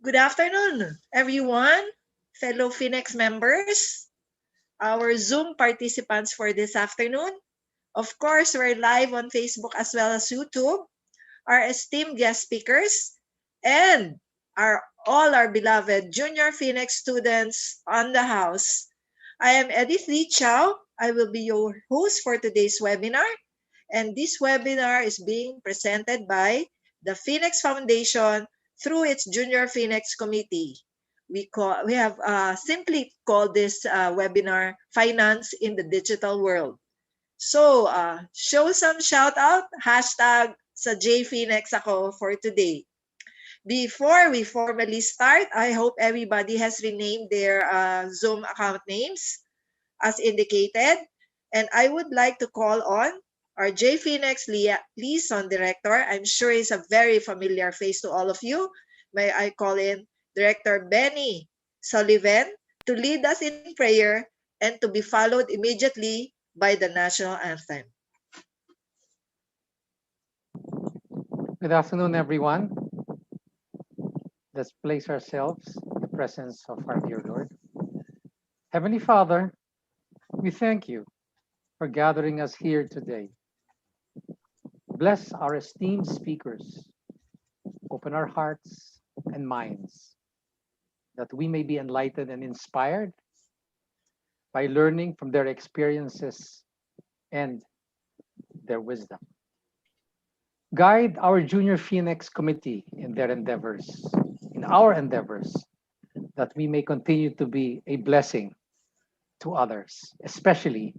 Good afternoon, everyone, fellow FINEX members, our Zoom participants for this afternoon. Of course, we're live on Facebook as well as YouTube, our esteemed guest speakers, and all our beloved junior FINEX students on the house. I am Edith Lee Chow. I will be your host for today's webinar, and this webinar is being presented by the FINEX Foundation through its Junior FINEX Committee. We have simply called this webinar Finance in the Digital World. So, show some shout out, hashtag sa JFINEX ako for today. Before we formally start, I hope everybody has renamed their Zoom account names as indicated. And I would like to call on our JFINEX liaison director. I'm sure he's a very familiar face to all of you. May I call in Director Benny Sullivan to lead us in prayer and to be followed immediately by the national anthem. Good afternoon, everyone. Let's place ourselves in the presence of our dear Lord. Heavenly Father, we thank you for gathering us here today. Bless our esteemed speakers. Open our hearts and minds that we may be enlightened and inspired by learning from their experiences and their wisdom. Guide our Junior FINEX Committee in their endeavors, in our endeavors, that we may continue to be a blessing to others, especially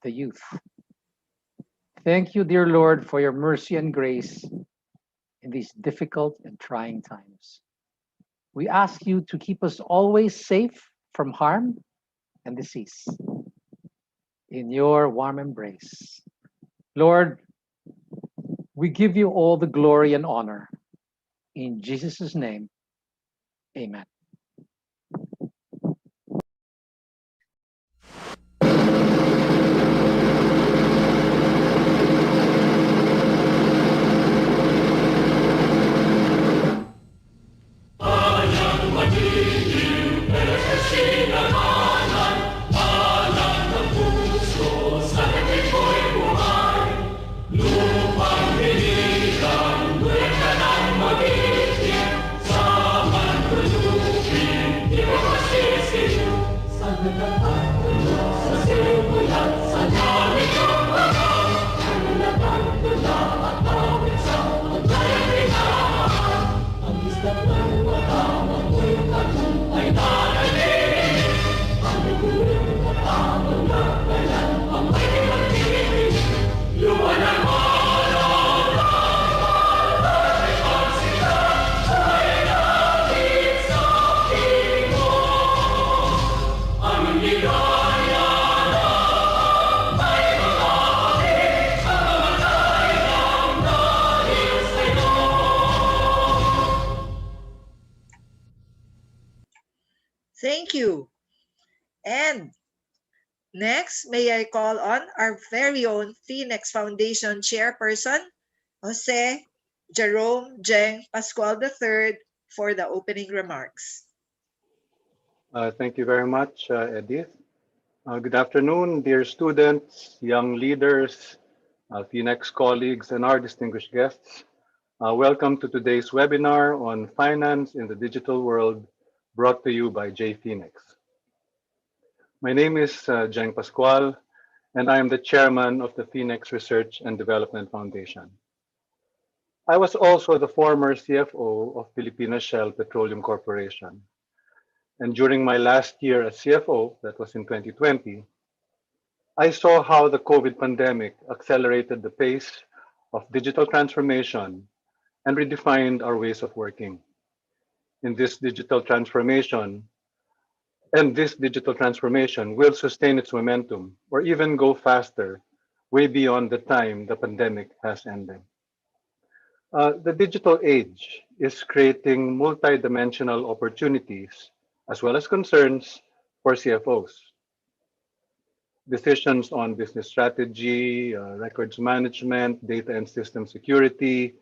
the youth. Thank you, dear Lord, for your mercy and grace in these difficult and trying times. We ask you to keep us always safe from harm and disease. In your warm embrace. Lord, we give you all the glory and honor. In Jesus' name, amen. Thank you. And next, may I call on our very own FINEX Foundation Chairperson, Jose Jerome Jeng Pascual III, for the opening remarks. Thank you very much, Edith. Good afternoon, dear students, young leaders, FINEX colleagues, and our distinguished guests. Welcome to today's webinar on Finance in the Digital World, brought to you by JFINEX. My name is Jeng Pascual, and I am the chairman of the FINEX Research and Development Foundation. I was also the former CFO of Filipina Shell Petroleum Corporation. And during my last year as CFO, that was in 2020, I saw how the COVID pandemic accelerated the pace of digital transformation and redefined our ways of working. In this digital transformation, this digital transformation will sustain its momentum or even go faster, way beyond the time the pandemic has ended. The digital age is creating multidimensional opportunities as well as concerns for CFOs. Decisions on business strategy, records management, data and system security,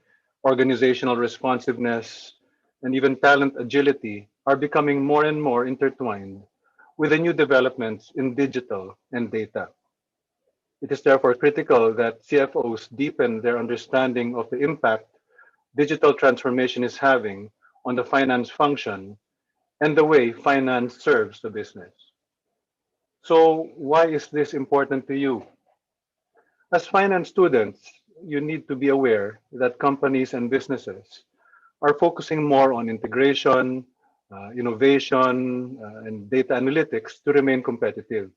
organizational responsiveness, and even talent agility are becoming more and more intertwined with the new developments in digital and data. It is therefore critical that CFOs deepen their understanding of the impact digital transformation is having on the finance function and the way finance serves the business. So, why is this important to you? As finance students, you need to be aware that companies and businesses are focusing more on integration, innovation, and data analytics to remain competitive.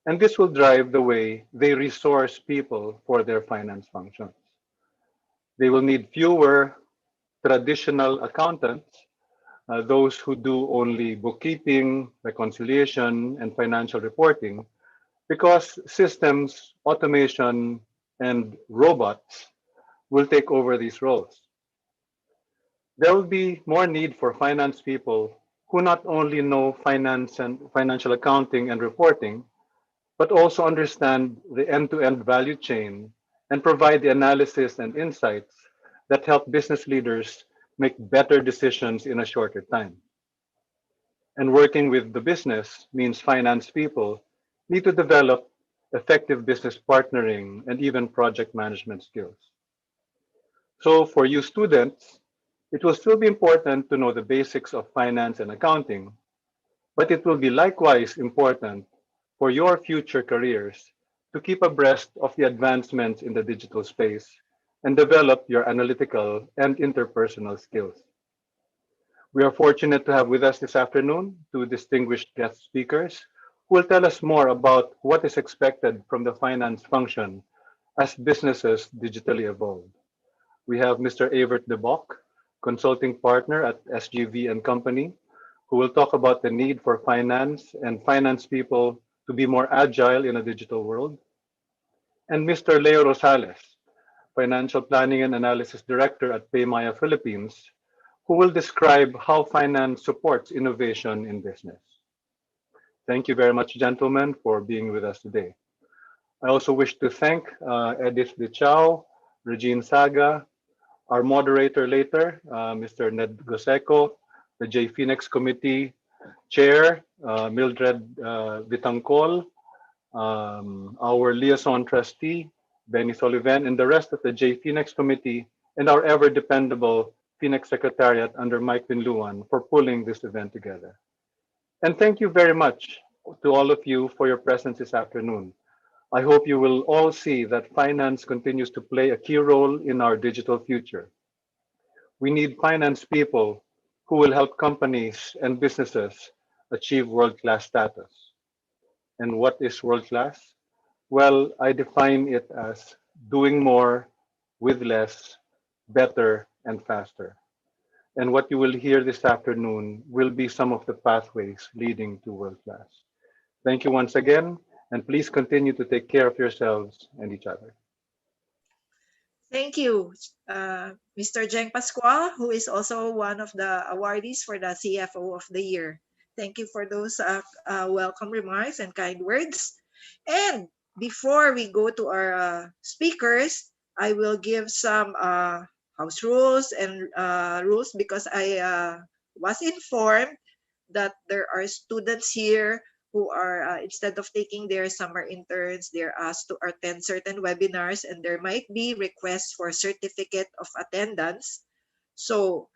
And this will drive the way they resource people for their finance functions. They will need fewer traditional accountants, those who do only bookkeeping, reconciliation, and financial reporting, because systems, automation, and robots will take over these roles. There will be more need for finance people who not only know finance and financial accounting and reporting, but also understand the end-to-end value chain and provide the analysis and insights that help business leaders make better decisions in a shorter time. And working with the business means finance people need to develop effective business partnering and even project management skills. So for you students, it will still be important to know the basics of finance and accounting, but it will be likewise important for your future careers to keep abreast of the advancements in the digital space and develop your analytical and interpersonal skills. We are fortunate to have with us this afternoon two distinguished guest speakers who will tell us more about what is expected from the finance function as businesses digitally evolve. We have Mr. Evert de Bock, consulting partner at SGV and Company, who will talk about the need for finance and finance people to be more agile in a digital world, and Mr. Leo Rosales, financial planning and analysis director at Paymaya Philippines, who will describe how finance supports innovation in business. Thank you very much, gentlemen, for being with us today. I also wish to thank Edith De Chao, Regine Saga, our moderator later, Mr. Ned Goseco, the FINEX Committee Chair, Mildred Vitangcol, our liaison trustee, Benny Sullivan, and the rest of the FINEX Committee, and our ever dependable FINEX Secretariat under Mike Pinluan for pulling this event together. And thank you very much to all of you for your presence this afternoon. I hope you will all see that finance continues to play a key role in our digital future. We need finance people who will help companies and businesses achieve world-class status. And what is world-class? Well, I define it as doing more with less, better, and faster. And what you will hear this afternoon will be some of the pathways leading to world-class. Thank you once again, and please continue to take care of yourselves and each other. Thank you, Mr. Jeng Pascual, who is also one of the awardees for the CFO of the Year. Thank you for those welcome remarks and kind words. And before we go to our speakers, I will give some house rules and rules because I was informed that there are students here who are, instead of taking their summer interns, they're asked to attend certain webinars, and there might be requests for certificate of attendance. So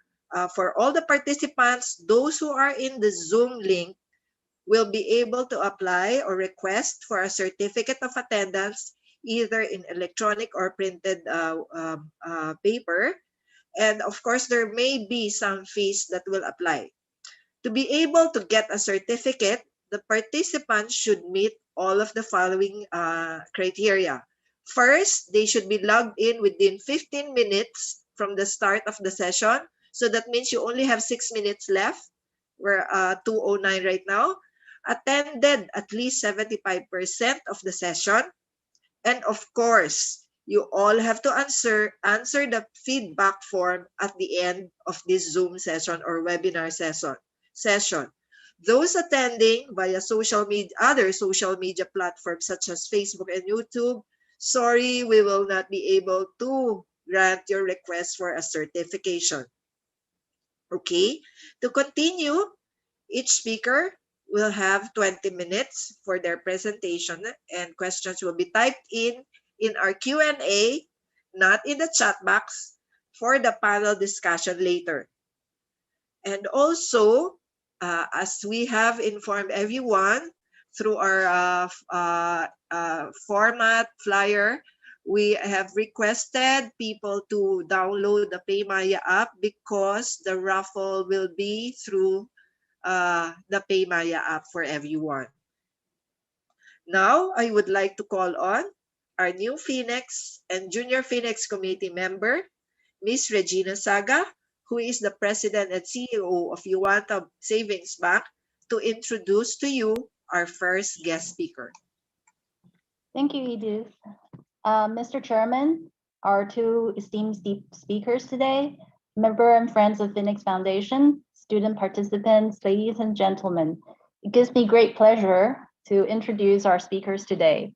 for all the participants, those who are in the Zoom link will be able to apply or request for a certificate of attendance, either in electronic or printed paper. And of course, there may be some fees that will apply. To be able to get a certificate, the participants should meet all of the following criteria. First, they should be logged in within 15 minutes from the start of the session. So that means you only have 6 minutes left. We're 2:09 right now. Attended at least 75% of the session. And of course, you all have to answer the feedback form at the end of this Zoom session or webinar session. Those attending via other social media platforms such as Facebook and YouTube, sorry, we will not be able to grant your request for a certification. Okay, to continue, each speaker will have 20 minutes for their presentation, and questions will be typed in our Q&A, not in the chat box, for the panel discussion later. And also, as we have informed everyone through our format flyer, we have requested people to download the PayMaya app because the raffle will be through the PayMaya app for everyone. Now, I would like to call on our new FINEX and Junior FINEX Committee member, Ms. Regina Saga, who is the President and CEO of Yuanta Savings Bank, to introduce to you our first guest speaker. Thank you, Edith. Mr. Chairman, our two esteemed speakers today, member and friends of FINEX Foundation, student participants, ladies and gentlemen, it gives me great pleasure to introduce our speakers today.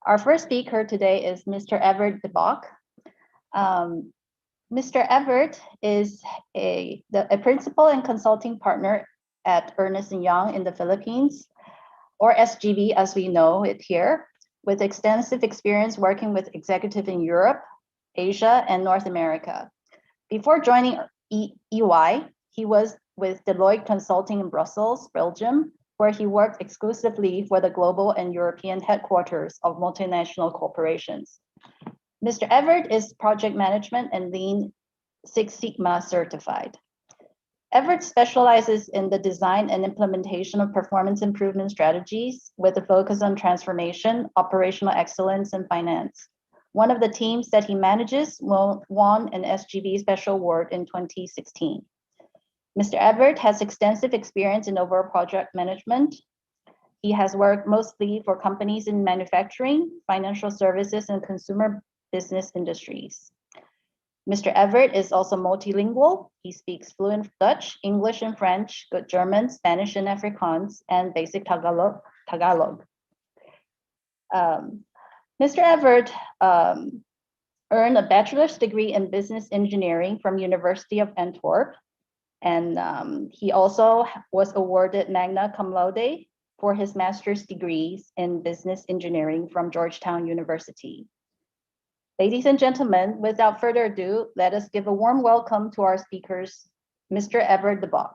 Our first speaker today is Mr. Everett DeBach. Mr. Everett is a principal and consulting partner at Ernst & Young in the Philippines, or SGV as we know it here, with extensive experience working with executives in Europe, Asia, and North America. Before joining EY, he was with Deloitte Consulting in Brussels, Belgium, where he worked exclusively for the global and European headquarters of multinational corporations. Mr. Everett is project management and Lean Six Sigma certified. Everett specializes in the design and implementation of performance improvement strategies with a focus on transformation, operational excellence, and finance. One of the teams that he manages won an SGV Special Award in 2016. Mr. Everett has extensive experience in overall project management. He has worked mostly for companies in manufacturing, financial services, and consumer business industries. Mr. Everett is also multilingual. He speaks fluent Dutch, English and French, good German, Spanish and Afrikaans, and basic Tagalog. Mr. Everett earned a bachelor's degree in business engineering from University of Antwerp. And he also was awarded magna cum laude for his master's degrees in business engineering from Georgetown University. Ladies and gentlemen, without further ado, let us give a warm welcome to our speakers, Mr. Everett DeBach.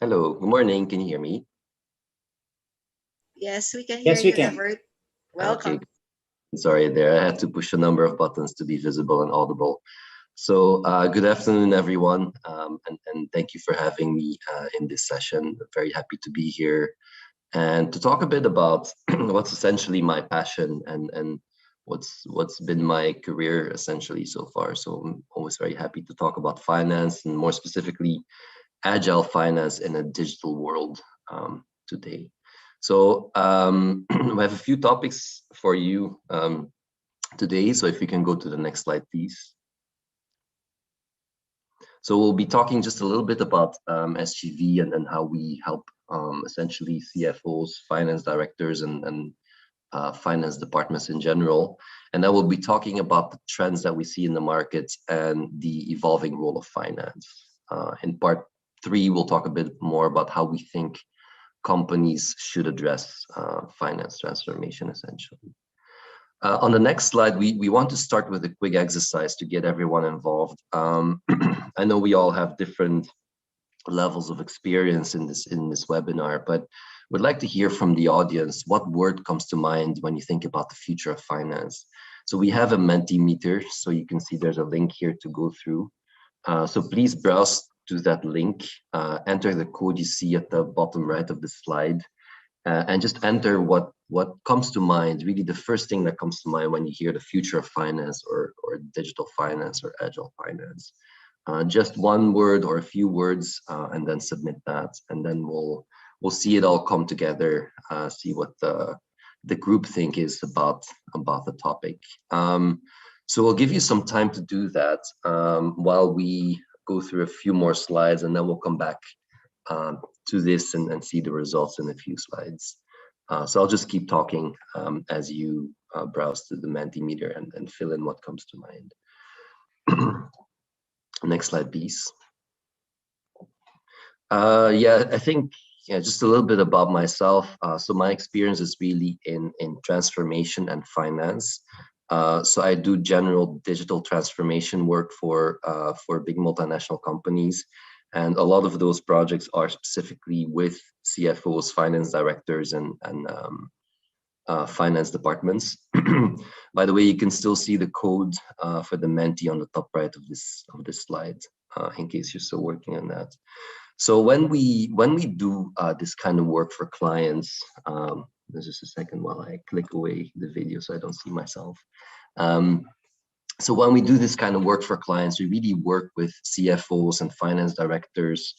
Hello, good morning. Can you hear me? Yes, we can hear Yes, we you, can. Everett. Welcome. Okay. Sorry there, I had to push a number of buttons to be visible and audible. So good afternoon, everyone, and thank you for having me in this session. Very happy to be here and to talk a bit about what's essentially my passion and what's been my career essentially so far. So I'm always very happy to talk about finance and more specifically agile finance in a digital world today. So we have a few topics for you today. So if we can go to the next slide, please. So we'll be talking just a little bit about SGV and how we help essentially CFOs, finance directors, and finance departments in general. And then we'll be talking about the trends that we see in the market and the evolving role of finance. In part 3, we'll talk a bit more about how we think companies should address finance transformation, essentially. On the next slide, we want to start with a quick exercise to get everyone involved. I know we all have different levels of experience in this webinar, but would like to hear from the audience what word comes to mind when you think about the future of finance. So we have a Mentimeter, so you can see there's a link here to go through. So please browse to that link, enter the code you see at the bottom right of the slide, and just enter what comes to mind, really the first thing that comes to mind when you hear the future of finance or digital finance or agile finance. Just one word or a few words, and then submit that, and then we'll see it all come together, see what the group think is about the topic. So we'll give you some time to do that while we go through a few more slides, and then we'll come back to this and see the results in a few slides. So I'll just keep talking as you browse through the Mentimeter and fill in what comes to mind. Next slide, please. Yeah, I think just a little bit about myself. So my experience is really in transformation and finance. So I do general digital transformation work for big multinational companies. And a lot of those projects are specifically with CFOs, finance directors, and finance departments. By the way, you can still see the code for the Menti on the top right of this slide, in case you're still working on that. So when we do this kind of work for clients, there's just a second while I click away the video so I don't see myself. So when we do this kind of work for clients, we really work with CFOs and finance directors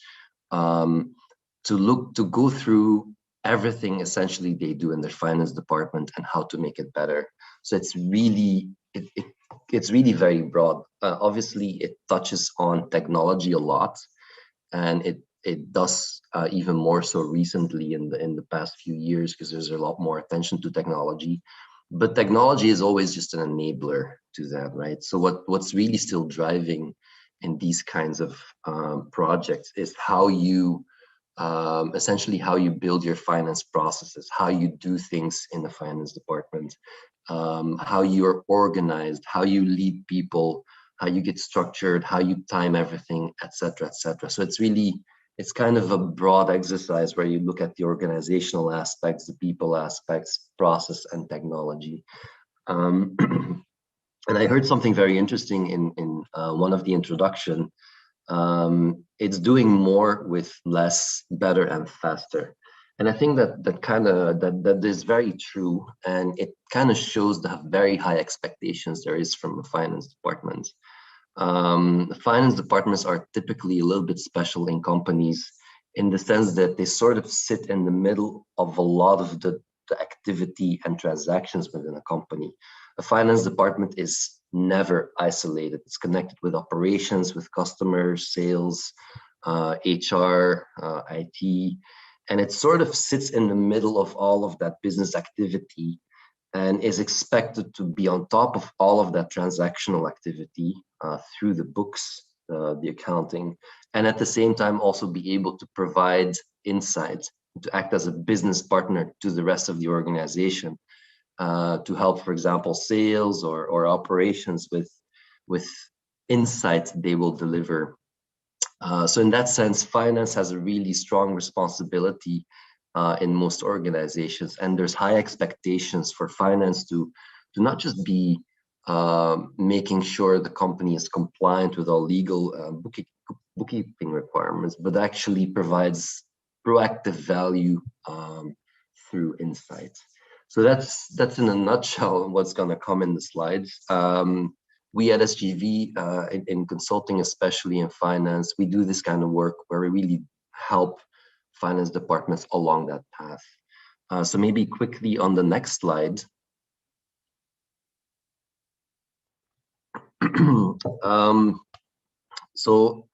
to go through everything essentially they do in their finance department and how to make it better. So it's really it's really very broad. Obviously, it touches on technology a lot, and it does even more so recently in the past few years, because there's a lot more attention to technology. But technology is always just an enabler to that, right? So what's really still driving in these kinds of projects is how you essentially how you build your finance processes, how you do things in the finance department, how you're organized, how you lead people, how you get structured, how you time everything, etc., etc. So it's kind of a broad exercise where you look at the organizational aspects, the people aspects, process, and technology. And I heard something very interesting in one of the introduction. It's doing more with less, better, and faster. And I think that is very true, and it kind of shows the very high expectations there is from a finance department. Finance departments are typically a little bit special in companies in the sense that they sort of sit in the middle of a lot of the activity and transactions within a company. A finance department is never isolated. It's connected with operations, with customers, sales, HR, IT, and it sort of sits in the middle of all of that business activity and is expected to be on top of all of that transactional activity through the books, the accounting, and at the same time also be able to provide insights, to act as a business partner to the rest of the organization, to help, for example, sales or operations with insights they will deliver. So in that sense, finance has a really strong responsibility in most organizations, and there's high expectations for finance to not just be making sure the company is compliant with all legal bookkeeping requirements, but actually provides proactive value through insights. So that's in a nutshell what's going to come in the slides. We at SGV, in consulting, especially in finance, we do this kind of work where we really help finance departments along that path. So maybe quickly on the next slide.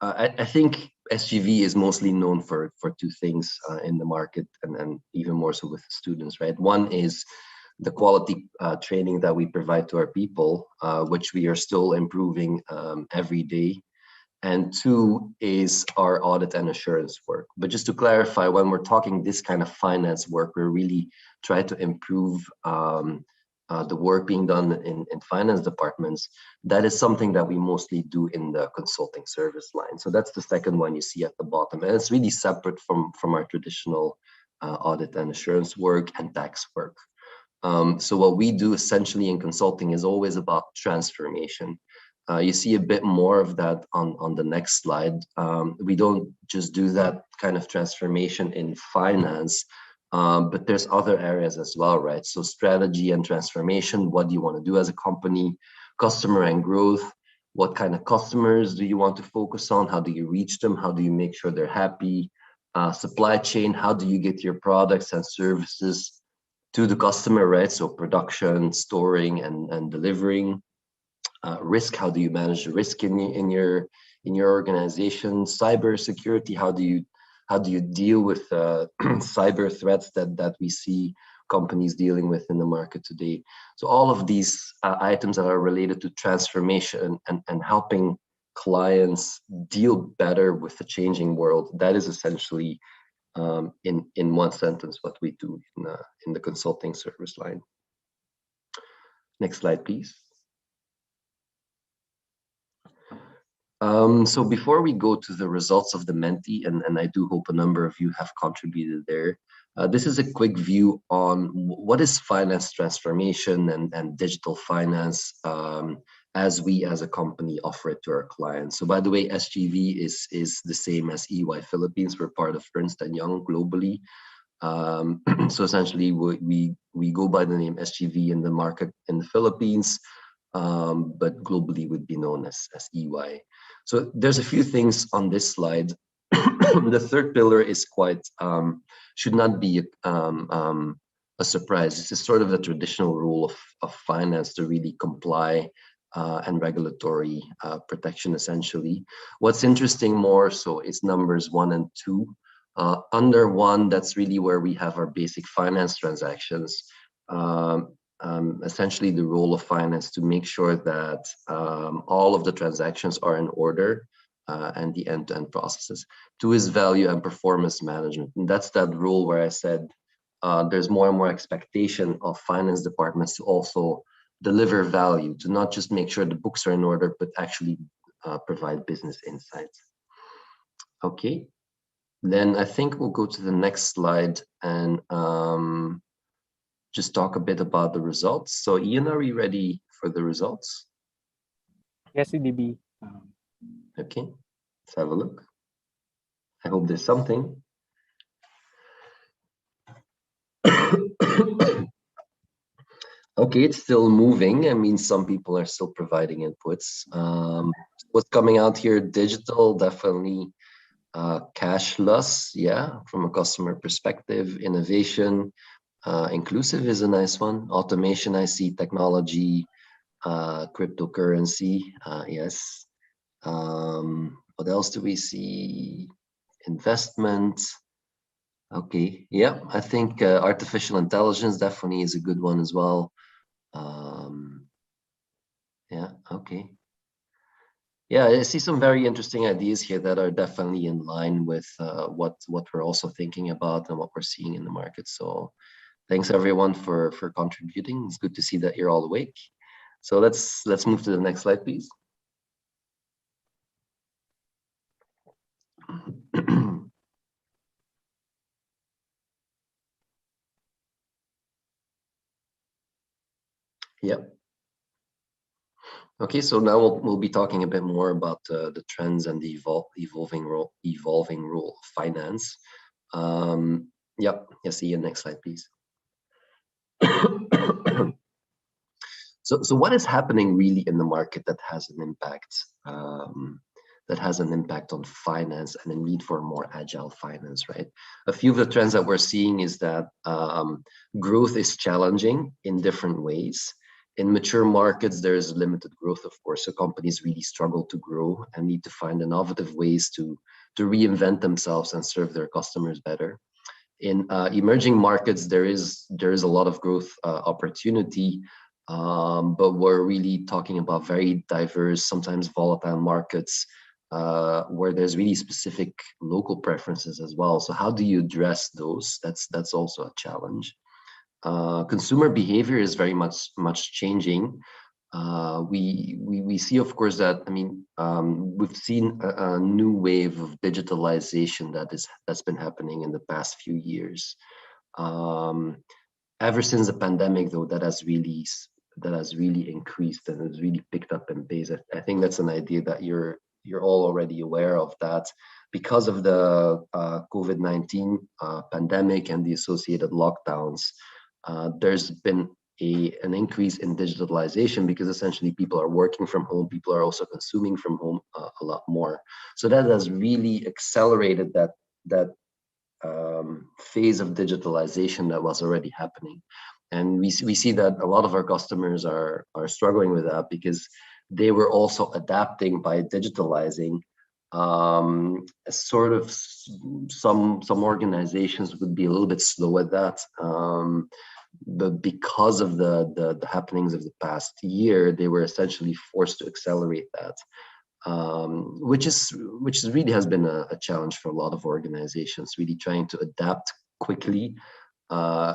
I think SGV is mostly known for two things in the market, and even more so with students, right? One is the quality training that we provide to our people, which we are still improving every day. And two is our audit and assurance work. But just to clarify, when we're talking this kind of finance work, we're really trying to improve the work being done in finance departments. That is something that we mostly do in the consulting service line. So that's the second one you see at the bottom. And it's really separate from our traditional audit and assurance work and tax work. So what we do essentially in consulting is always about transformation. You see a bit more of that on the next slide. We don't just do that kind of transformation in finance, but there's other areas as well, right? So strategy and transformation, what do you want to do as a company? Customer and growth, what kind of customers do you want to focus on? How do you reach them? How do you make sure they're happy? Supply chain, how do you get your products and services to the customer, right? So production, storing, and delivering. Risk, how do you manage the risk in in your organization, cybersecurity, how do you deal with cyber threats that we see companies dealing with in the market today? So all of these items that are related to transformation and helping clients deal better with the changing world, that is essentially in one sentence what we do in the consulting service line. Next slide, please. So before we go to the results of the Menti, and I do hope a number of you have contributed there, this is a quick view on what is finance transformation and digital finance as we as a company offer it to our clients. So by the way, SGV is the same as EY Philippines. We're part of Ernst & Young globally. So essentially we go by the name SGV in the market in the Philippines, but globally would be known as EY. So there's a few things on this slide. The third pillar is quite, should not be a surprise. This is sort of the traditional rule of finance to really comply and regulatory protection, essentially. What's interesting more so is numbers 1 and 2. Under 1, that's really where we have our basic finance transactions. Essentially the role of finance to make sure that all of the transactions are in order and the end-to-end processes. 2 is value and performance management. And that's that role where I said there's more and more expectation of finance departments to also deliver value, to not just make sure the books are in order, but actually provide business insights. Okay, then I think we'll go to the next slide and just talk a bit about the results. So Ian, are we ready for the results? Yes, EDB. Okay, let's have a look. I hope there's something. Okay, it's still moving. I mean, some people are still providing inputs. What's coming out here? Digital, definitely. Cashless, yeah, from a customer perspective. Innovation, inclusive is a nice one. Automation, I see. Technology, cryptocurrency, yes. What else do we see? Investment. Okay, yeah, I think artificial intelligence definitely is a good one as well. Yeah, okay. Yeah, I see some very interesting ideas here that are definitely in line with what we're also thinking about and what we're seeing in the market. So thanks everyone for contributing. It's good to see that you're all awake. So let's move to the next slide, please. Yep. Okay, so now we'll be talking a bit more about the trends and the evolving role of finance. Yep. Yes, Ian, next slide, please. So what is happening really in the market that has an impact on finance and a need for more agile finance, right? A few of the trends that we're seeing is that growth is challenging in different ways. In mature markets, there is limited growth, of course, so companies really struggle to grow and need to find innovative ways to reinvent themselves and serve their customers better. In emerging markets, there is a lot of growth opportunity, but we're really talking about very diverse, sometimes volatile markets where there's really specific local preferences as well. So how do you address those? That's also a challenge. Consumer behavior is very much changing. We see, of course, that we've seen a new wave of digitalization that's been happening in the past few years. Ever since the pandemic, though, that has really increased and has really picked up in pace. I think that's an idea that you're all already aware of, that because of the COVID-19 pandemic and the associated lockdowns, there's been an increase in digitalization because essentially people are working from home, people are also consuming from home a lot more. So that has really accelerated that phase of digitalization that was already happening. And we see that a lot of our customers are struggling with that because they were also adapting by digitalizing Sort of some organizations would be a little bit slow at that. But because of the happenings of the past year, they were essentially forced to accelerate that, which really has been a challenge for a lot of organizations, really trying to adapt quickly,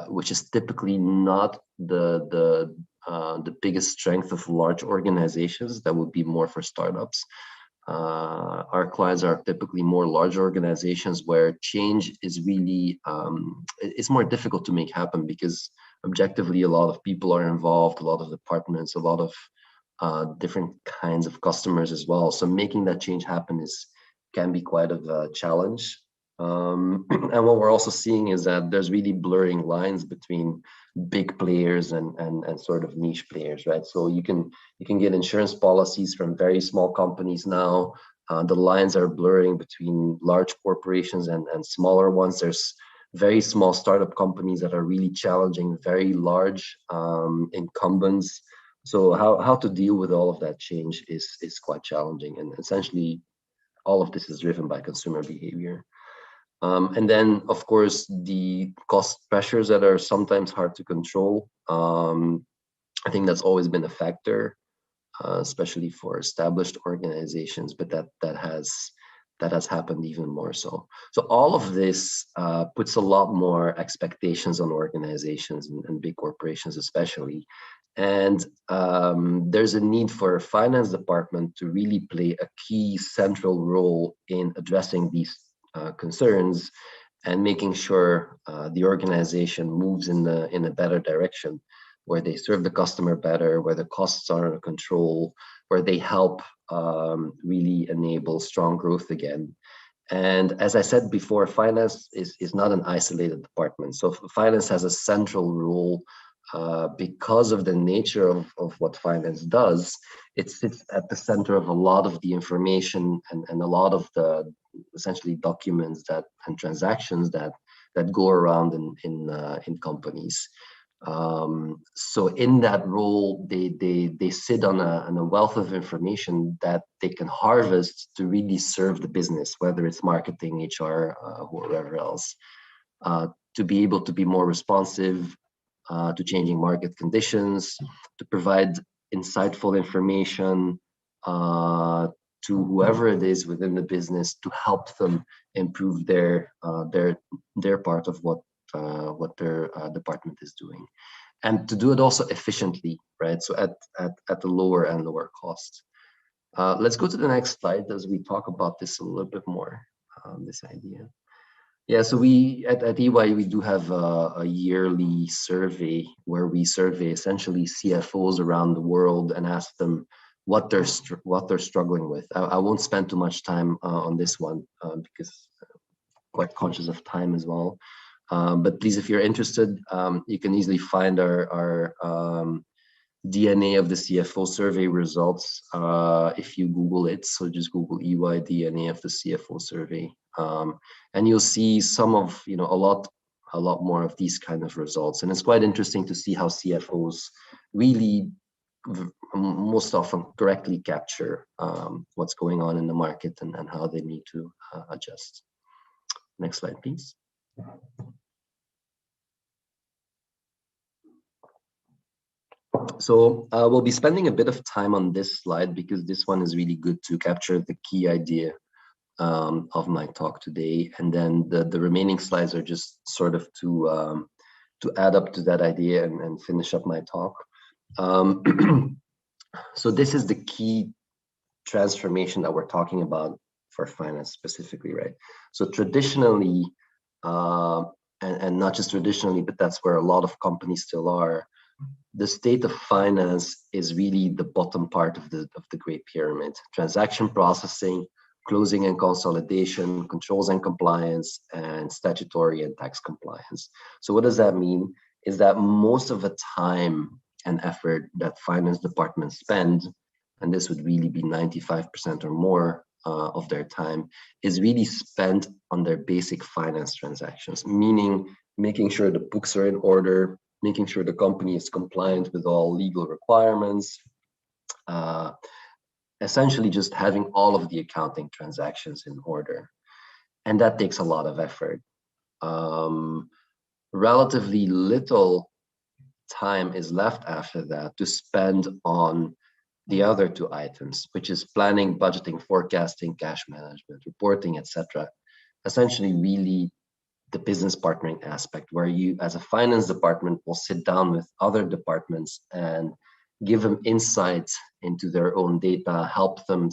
which is typically not the biggest strength of large organizations. That would be more for startups. Our clients are typically more large organizations where change is really it's more difficult to make happen, because objectively a lot of people are involved, a lot of departments, a lot of different kinds of customers as well. So making that change happen can be quite of a challenge. And what we're also seeing is that there's really blurring lines between big players and sort of niche players, right? So you can get insurance policies from very small companies now. The lines are blurring between large corporations and smaller ones. There's very small startup companies that are really challenging very large incumbents. So how to deal with all of that change is quite challenging, and essentially all of this is driven by consumer behavior. And then, of course, the cost pressures that are sometimes hard to control. I think that's always been a factor, especially for established organizations, but that has happened even more so. So all of this puts a lot more expectations on organizations and big corporations especially. And there's a need for a finance department to really play a key central role in addressing these concerns and making sure the organization moves in a better direction, where they serve the customer better, where the costs are under control, where they help really enable strong growth again. And as I said before, finance is not an isolated department. So finance has a central role because of the nature of what finance does. It sits at the center of a lot of the information and a lot of the essentially documents and transactions that go around in companies. So in that role, they sit on a wealth of information that they can harvest to really serve the business, whether it's marketing, HR, or wherever else, to be able to be more responsive to changing market conditions, to provide insightful information to whoever it is within the business, to help them improve their part of what their department is doing, and to do it also efficiently, right? So at the lower and lower cost. Let's go to the next slide as we talk about this a little bit more, this idea. Yeah, so we at EY, we do have a yearly survey where we survey essentially CFOs around the world and ask them what they're struggling with. I won't spend too much time on this one because quite conscious of time as well. But please, if you're interested, you can easily find our DNA of the CFO survey results if you Google it. So just Google EY DNA of the CFO survey, and you'll see some of a lot more of these kind of results. And it's quite interesting to see how CFOs really most often correctly capture what's going on in the market and how they need to adjust. Next slide, please. So we'll be spending a bit of time on this slide because this one is really good to capture the key idea of my talk today. And then the remaining slides are just sort of to add up to that idea and finish up my talk. So this is the key transformation that we're talking about for finance specifically, right? So traditionally, and not just traditionally, but that's where a lot of companies still are, the state of finance is really the bottom part of the Great Pyramid. Transaction processing, closing and consolidation, controls and compliance, and statutory and tax compliance. So what does that mean? Is that most of the time and effort that finance departments spend, and this would really be 95% or more of their time, is really spent on their basic finance transactions, meaning making sure the books are in order, making sure the company is compliant with all legal requirements, essentially just having all of the accounting transactions in order. And that takes a lot of effort. Relatively little time is left after that to spend on the other two items, which is planning, budgeting, forecasting, cash management, reporting, etc. Essentially, really the business partnering aspect, where you, as a finance department, will sit down with other departments and give them insights into their own data, help them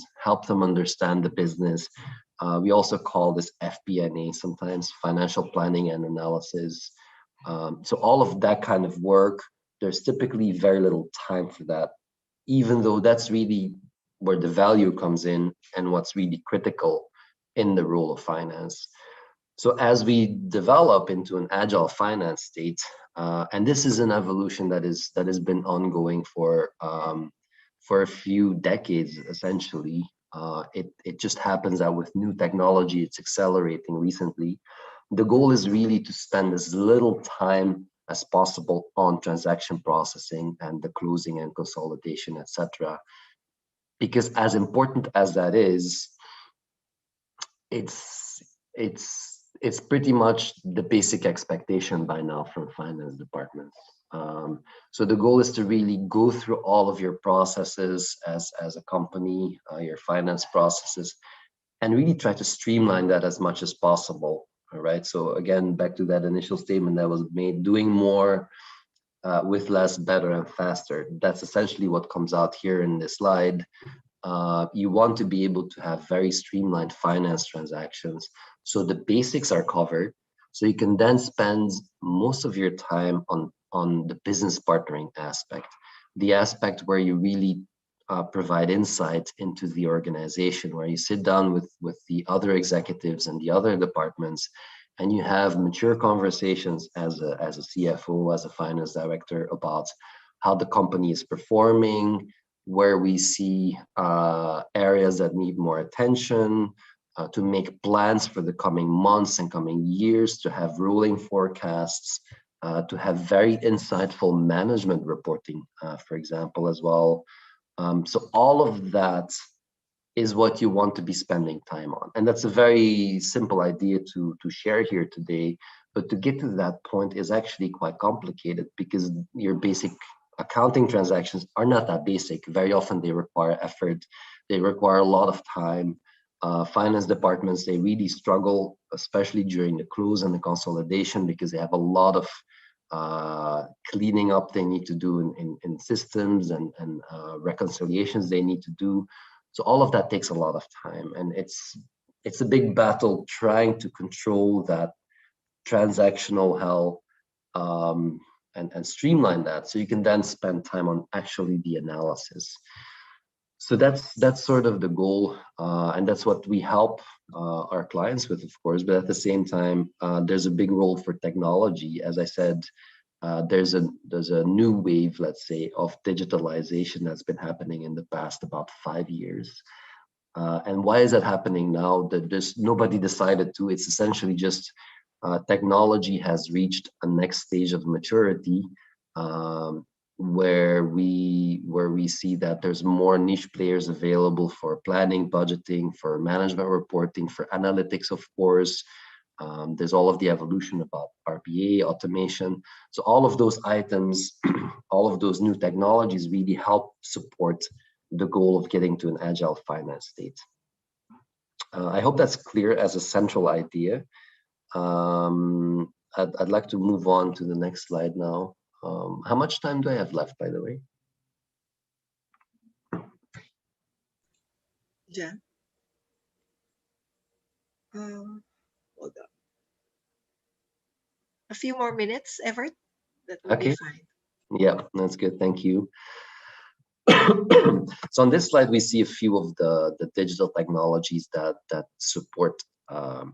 understand the business. We also call this FP&A sometimes, financial planning and analysis. So all of that kind of work, there's typically very little time for that, even though that's really where the value comes in and what's really critical in the role of finance. So as we develop into an agile finance state, and this is an evolution that has been ongoing for a few decades, essentially. It just happens that with new technology, it's accelerating recently. The goal is really to spend as little time as possible on transaction processing and the closing and consolidation, etc. Because as important as that is, it's pretty much the basic expectation by now from finance departments. So the goal is to really go through all of your processes as a company, your finance processes, and really try to streamline that as much as possible. All right. So again, back to that initial statement that was made, doing more with less, better, and faster. That's essentially what comes out here in this slide. You want to be able to have very streamlined finance transactions, so the basics are covered, so you can then spend most of your time on the business partnering aspect, the aspect where you really provide insight into the organization, where you sit down with the other executives and the other departments, and you have mature conversations as a CFO, as a finance director, about how the company is performing, where we see areas that need more attention, to make plans for the coming months and coming years, to have rolling forecasts, to have very insightful management reporting, for example, as well. So all of that is what you want to be spending time on. And that's a very simple idea to share here today. But to get to that point is actually quite complicated, because your basic accounting transactions are not that basic. Very often they require effort. They require a lot of time. Finance departments, they really struggle, especially during the close and the consolidation, because they have a lot of cleaning up they need to do in systems and reconciliations they need to do. So all of that takes a lot of time, and it's a big battle trying to control that transactional hell, and streamline that, so you can then spend time on actually the analysis. So that's sort of the goal, and that's what we help our clients with, of course. But at the same time, there's a big role for technology. As I said, there's a new wave, let's say, of digitalization that's been happening in the past about 5 years. And why is that happening now? That there's nobody decided to. It's essentially just technology has reached a next stage of maturity, where we see that there's more niche players available for planning, budgeting, for management reporting, for analytics, of course. There's all of the evolution about RPA, automation. So all of those items, all of those new technologies really help support the goal of getting to an agile finance state. I hope that's clear as a central idea. I'd like to move on to the next slide now. How much time do I have left, by the way? Yeah. Hold on. A few more minutes, Everett. That will be fine. Yeah, that's good. Thank you. So on this slide, we see a few of the digital technologies that support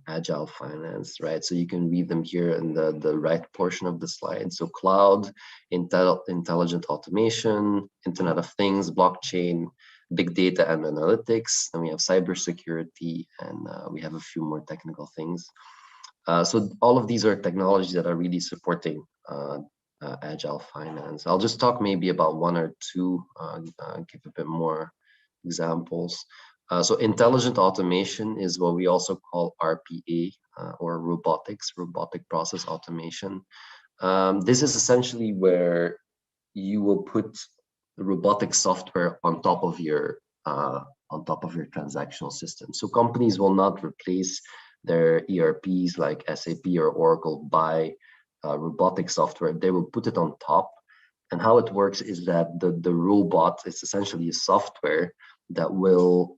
agile finance, right? So you can read them here in the right portion of the slide. So cloud, intelligent automation, Internet of Things, blockchain, big data and analytics. Then we have cybersecurity, and we have a few more technical things. So all of these are technologies that are really supporting agile finance. I'll just talk maybe about one or two, give a bit more examples. So intelligent automation is what we also call RPA, or robotic process automation. This is essentially where you will put robotic software on top of your transactional system. So companies will not replace their ERPs like SAP or Oracle by robotic software. They will put it on top. And how it works is that the robot is essentially a software that will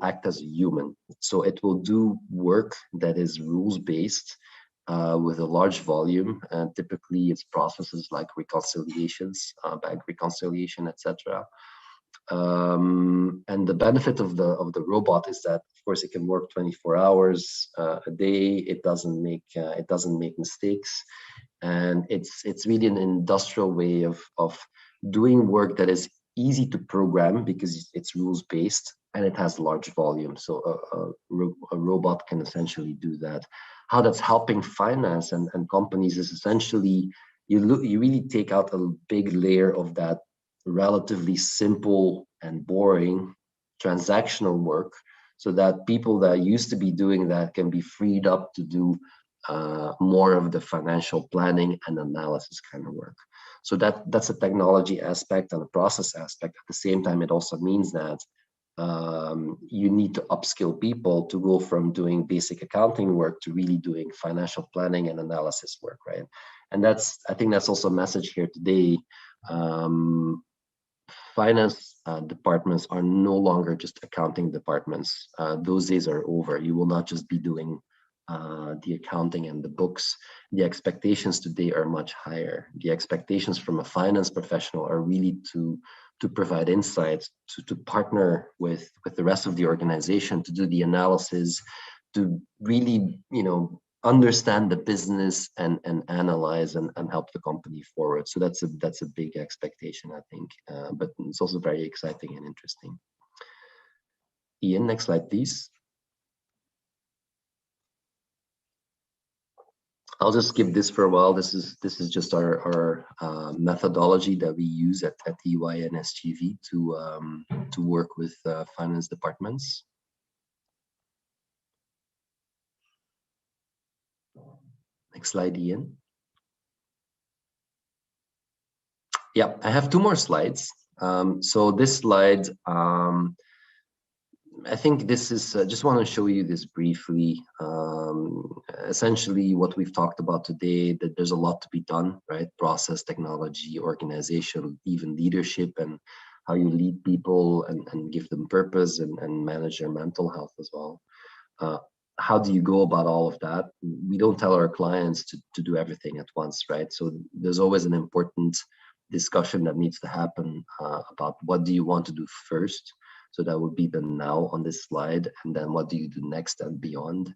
act as a human. So it will do work that is rules-based with a large volume, and typically it's processes like reconciliations, bank reconciliation, etc. And the benefit of the robot is that, of course, it can work 24 hours a day. It doesn't make mistakes, and it's really an industrial way of doing work that is easy to program because it's rules based and it has large volume. So a robot can essentially do that. How that's helping finance and companies is essentially you really take out a big layer of that relatively simple and boring transactional work, so that people that used to be doing that can be freed up to do more of the financial planning and analysis kind of work. So that's a technology aspect and a process aspect. At the same time, it also means that you need to upskill people to go from doing basic accounting work to really doing financial planning and analysis work, right? And I think that's also a message here today. Finance departments are no longer just accounting departments. Those days are over. You will not just be doing the accounting and the books. The expectations today are much higher. The expectations from a finance professional are really to provide insights, to partner with the rest of the organization, to do the analysis, to really, understand the business and analyze and help the company forward. So that's a big expectation, I think, but it's also very exciting and interesting. Ian, next slide, please. I'll just skip this for a while. This is just our methodology that we use at EY and SGV to work with finance departments. Next slide, Ian. Yeah, I have 2 more slides. So this slide, I think this is, just want to show you this briefly. Essentially what we've talked about today, that there's a lot to be done, right? Process, technology, organization, even leadership, and how you lead people and give them purpose and manage their mental health as well. How do you go about all of that? We don't tell our clients to do everything at once, right? So there's always an important discussion that needs to happen about what do you want to do first. So that would be the now on this slide, and then what do you do next and beyond.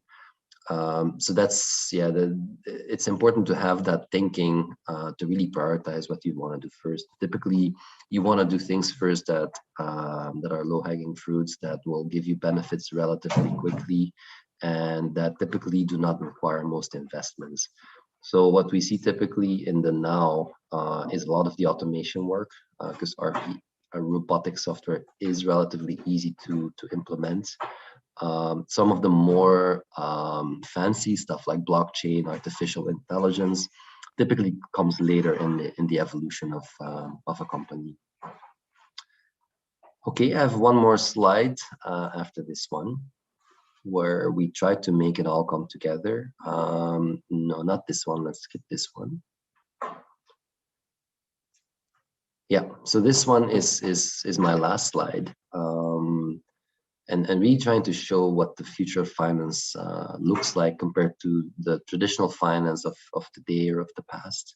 So that's, yeah, it's important to have that thinking to really prioritize what you want to do first. Typically, you want to do things first that are low-hanging fruits, that will give you benefits relatively quickly, and that typically do not require most investments. So what we see typically in the now is a lot of the automation work, because our robotic software is relatively easy to implement. Some of the more fancy stuff like blockchain, artificial intelligence, typically comes later in the evolution of a company. Okay, I have one more slide after this one, where we try to make it all come together. No, not this one. Let's skip this one. Yeah, so this one is my last slide, and really trying to show what the future of finance looks like compared to the traditional finance of today or of the past.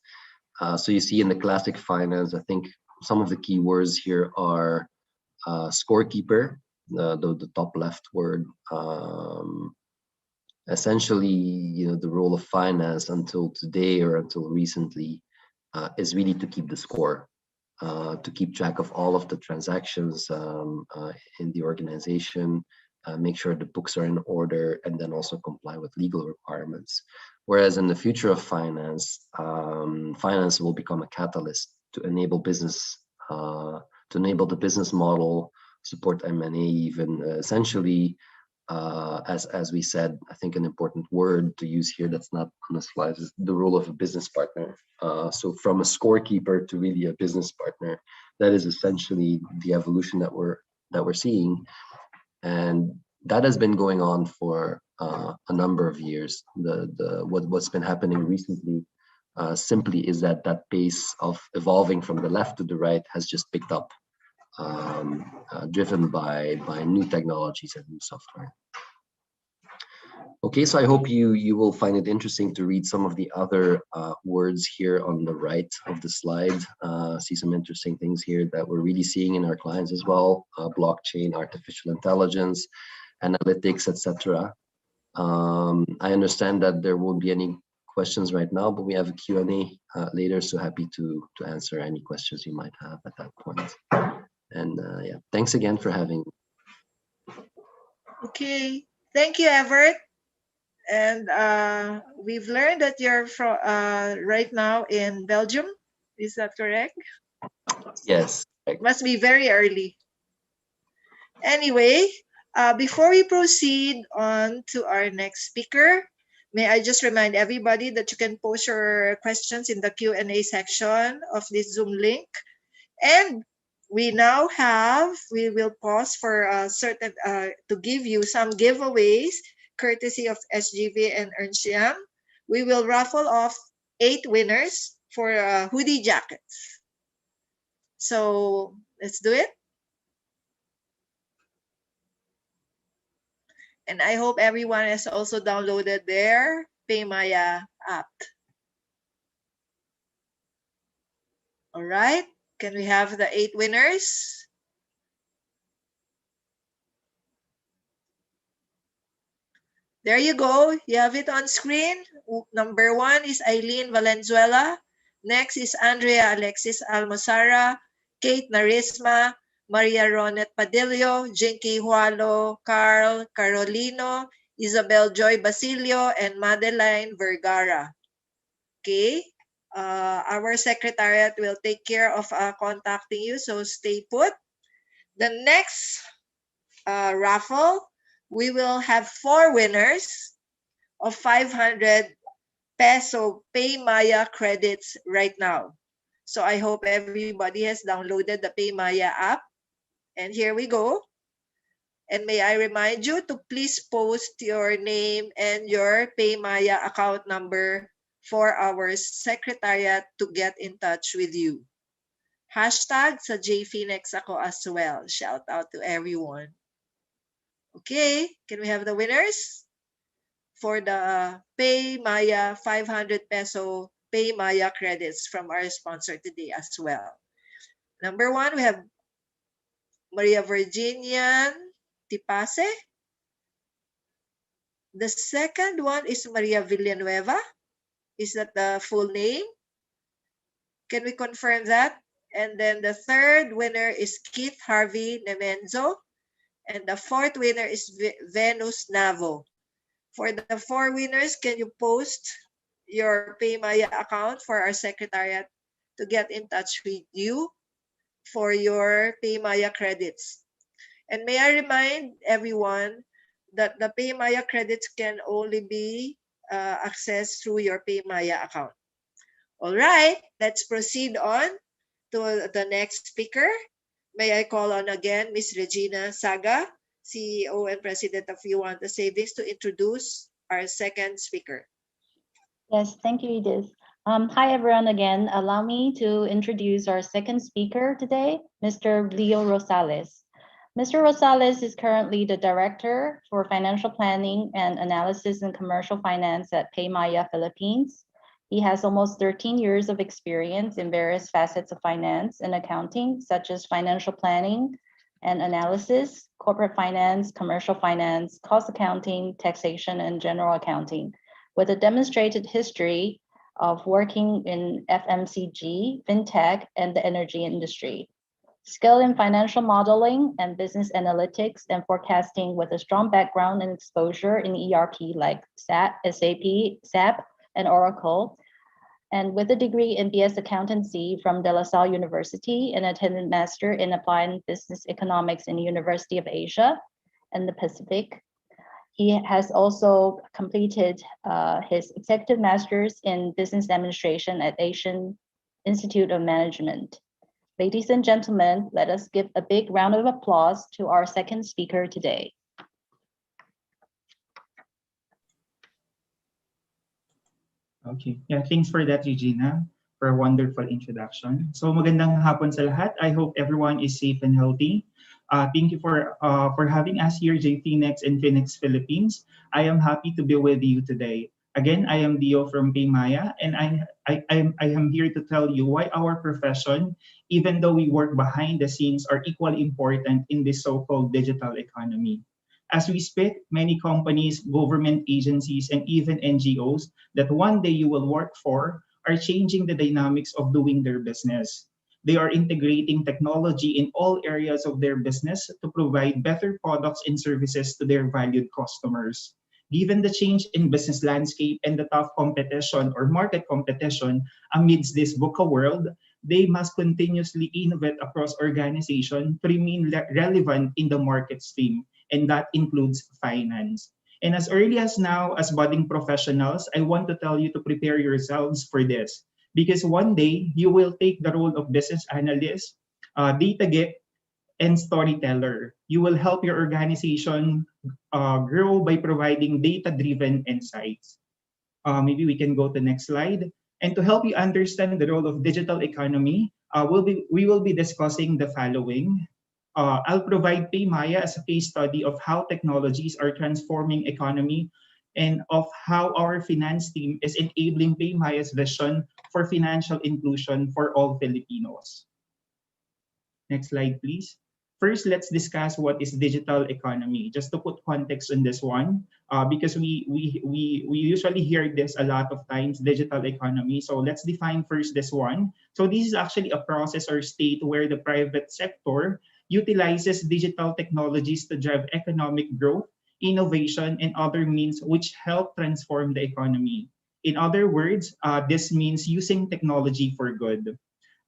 So you see in the classic finance, I think some of the key words here are scorekeeper, the top left word. Essentially, the role of finance until today or until recently is really to keep the score. To keep track of all of the transactions in the organization, make sure the books are in order, and then also comply with legal requirements. Whereas in the future of finance, finance will become a catalyst to enable business, to enable the business model, support M&A even. Essentially, as we said, I think an important word to use here that's not on the slides is the role of a business partner. So from a scorekeeper to really a business partner, that is essentially the evolution that we're seeing, and that has been going on for a number of years. What's been happening recently simply is that pace of evolving from the left to the right has just picked up, driven by new technologies and new software. Okay, so I hope you will find it interesting to read some of the other words here on the right of the slide. See some interesting things here that we're really seeing in our clients as well: blockchain, artificial intelligence, analytics, etc. I understand that there won't be any questions right now, but we have a Q&A later, so happy to answer any questions you might have at that point. And yeah, thanks again for having me. Okay, thank you, Everett. And we've learned that you're from right now in Belgium. Is that correct? Yes. Must be very early. Anyway, before we proceed on to our next speaker, may I just remind everybody that you can post your questions in the Q&A section of this Zoom link. And we will pause for a certain, to give you some giveaways courtesy of SGV and Ernst Young. We will raffle off 8 winners for hoodie jackets. So let's do it. And I hope everyone has also downloaded their PayMaya app. All right, can we have the 8 winners? There you go. You have it on screen. Number 1 is Eileen Valenzuela. Next is Andrea Alexis Almosara, Kate Narisma, Maria Ronet Padillo, Jinky Hualo, Carl Carolino, Isabel Joy Basilio, and Madeline Vergara. Okay. Our secretariat will take care of contacting you, so stay put. The next raffle, we will have 4 winners of 500 peso PayMaya credits right now. So I hope everybody has downloaded the PayMaya app. And here we go. And may I remind you to please post your name and your PayMaya account number for our secretariat to get in touch with you. Hashtag sa JFINEX ako as well. Shout out to everyone. Okay, can we have the winners for the PayMaya 500 peso PayMaya credits from our sponsor today as well? Number 1, we have Maria Virginia Tipase. The second one is Maria Villanueva. Is that the full name? Can we confirm that? And then the third winner is Keith Harvey Nemenzo. And the fourth winner is Venus Navo. For the 4 winners, can you post your PayMaya account for our secretariat to get in touch with you for your PayMaya credits? And may I remind everyone that the PayMaya credits can only be accessed through your PayMaya account. All right, let's proceed on to the next speaker. May I call on again Ms. Regina Saga, CEO and President of You Want the Savings, to introduce our second speaker. Yes, thank you, Edith. Hi, everyone again. Allow me to introduce our second speaker today, Mr. Leo Rosales. Mr. Rosales is currently the Director for Financial Planning and Analysis in Commercial Finance at PayMaya Philippines. He has almost 13 years of experience in various facets of finance and accounting, such as financial planning and analysis, corporate finance, commercial finance, cost accounting, taxation, and general accounting, with a demonstrated history of working in FMCG, fintech, and the energy industry. Skill in financial modeling and business analytics and forecasting, with a strong background and exposure in ERP like SAP, and Oracle. and with a degree in BS Accountancy from De La Salle University and attended Master in Applied Business Economics in the University of Asia and the Pacific. He has also completed his Executive Masters in Business Administration at Asian Institute of Management. Ladies and gentlemen, let us give a big round of applause to our second speaker today. Okay. Yeah, thanks for that, Regina, for a wonderful introduction. So magandang hapon sa lahat. I hope everyone is safe and healthy. Thank you for having us here, FINEX and FINEX Philippines. I am happy to be with you today. Again, I am Dio from Paymaya, and I am here to tell you why our profession, even though we work behind the scenes, are equally important in this so-called digital economy. As we speak, many companies, government agencies, and even NGOs that one day you will work for are changing the dynamics of doing their business. They are integrating technology in all areas of their business to provide better products and services to their valued customers. Given the change in business landscape and the tough competition or market competition amidst this VUCA world, they must continuously innovate across organization to remain relevant in the market stream, and that includes finance. And as early as now, as budding professionals, I want to tell you to prepare yourselves for this. Because one day, you will take the role of business analyst, data geek, and storyteller. You will help your organization grow by providing data-driven insights. Maybe we can go to the next slide. And to help you understand the role of digital economy, we will be discussing the following. I'll provide Paymaya as a case study of how technologies are transforming economy and of how our finance team is enabling Paymaya's vision for financial inclusion for all Filipinos. Next slide, please. First, let's discuss what is digital economy. Just to put context on this one, because we usually hear this a lot of times, digital economy. So let's define first this one. So this is actually a process or state where the private sector utilizes digital technologies to drive economic growth, innovation, and other means which help transform the economy. In other words, this means using technology for good.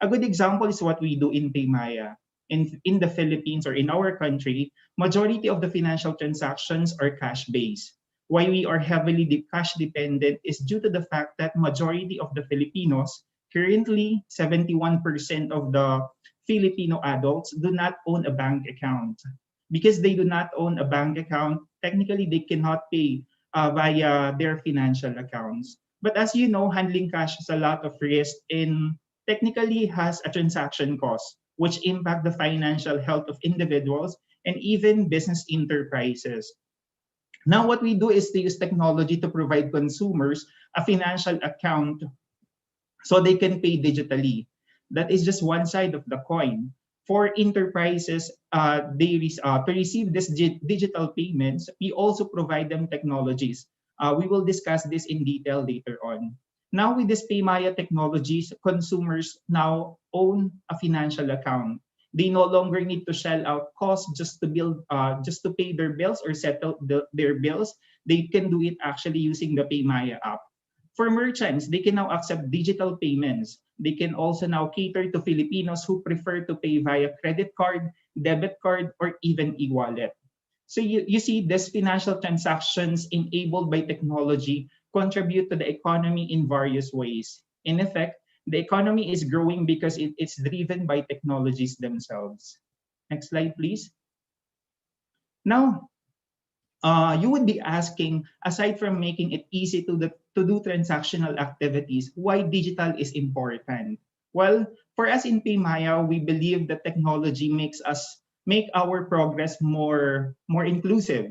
A good example is what we do in Paymaya. In the Philippines or in our country, majority of the financial transactions are cash-based. Why we are heavily cash dependent is due to the fact that majority of the Filipinos, currently 71% of the Filipino adults do not own a bank account. Because they do not own a bank account, technically they cannot pay via their financial accounts. But as you know, handling cash has a lot of risk and technically has a transaction cost, which impact the financial health of individuals and even business enterprises. Now, what we do is to use technology to provide consumers a financial account so they can pay digitally. That is just one side of the coin. For enterprises, to receive these digital payments, we also provide them technologies. We will discuss this in detail later on. Now with this Paymaya technologies, consumers now own a financial account. They no longer need to shell out costs just to pay their bills or settle their bills. They can do it actually using the Paymaya app. For merchants, they can now accept digital payments. They can also now cater to Filipinos who prefer to pay via credit card, debit card, or even e-wallet. So you see, these financial transactions enabled by technology contribute to the economy in various ways. In effect, the economy is growing because it's driven by technologies themselves. Next slide, please. Now, you would be asking, aside from making it easy to do transactional activities, why digital is important? Well, for us in Paymaya, we believe that technology make our progress more inclusive.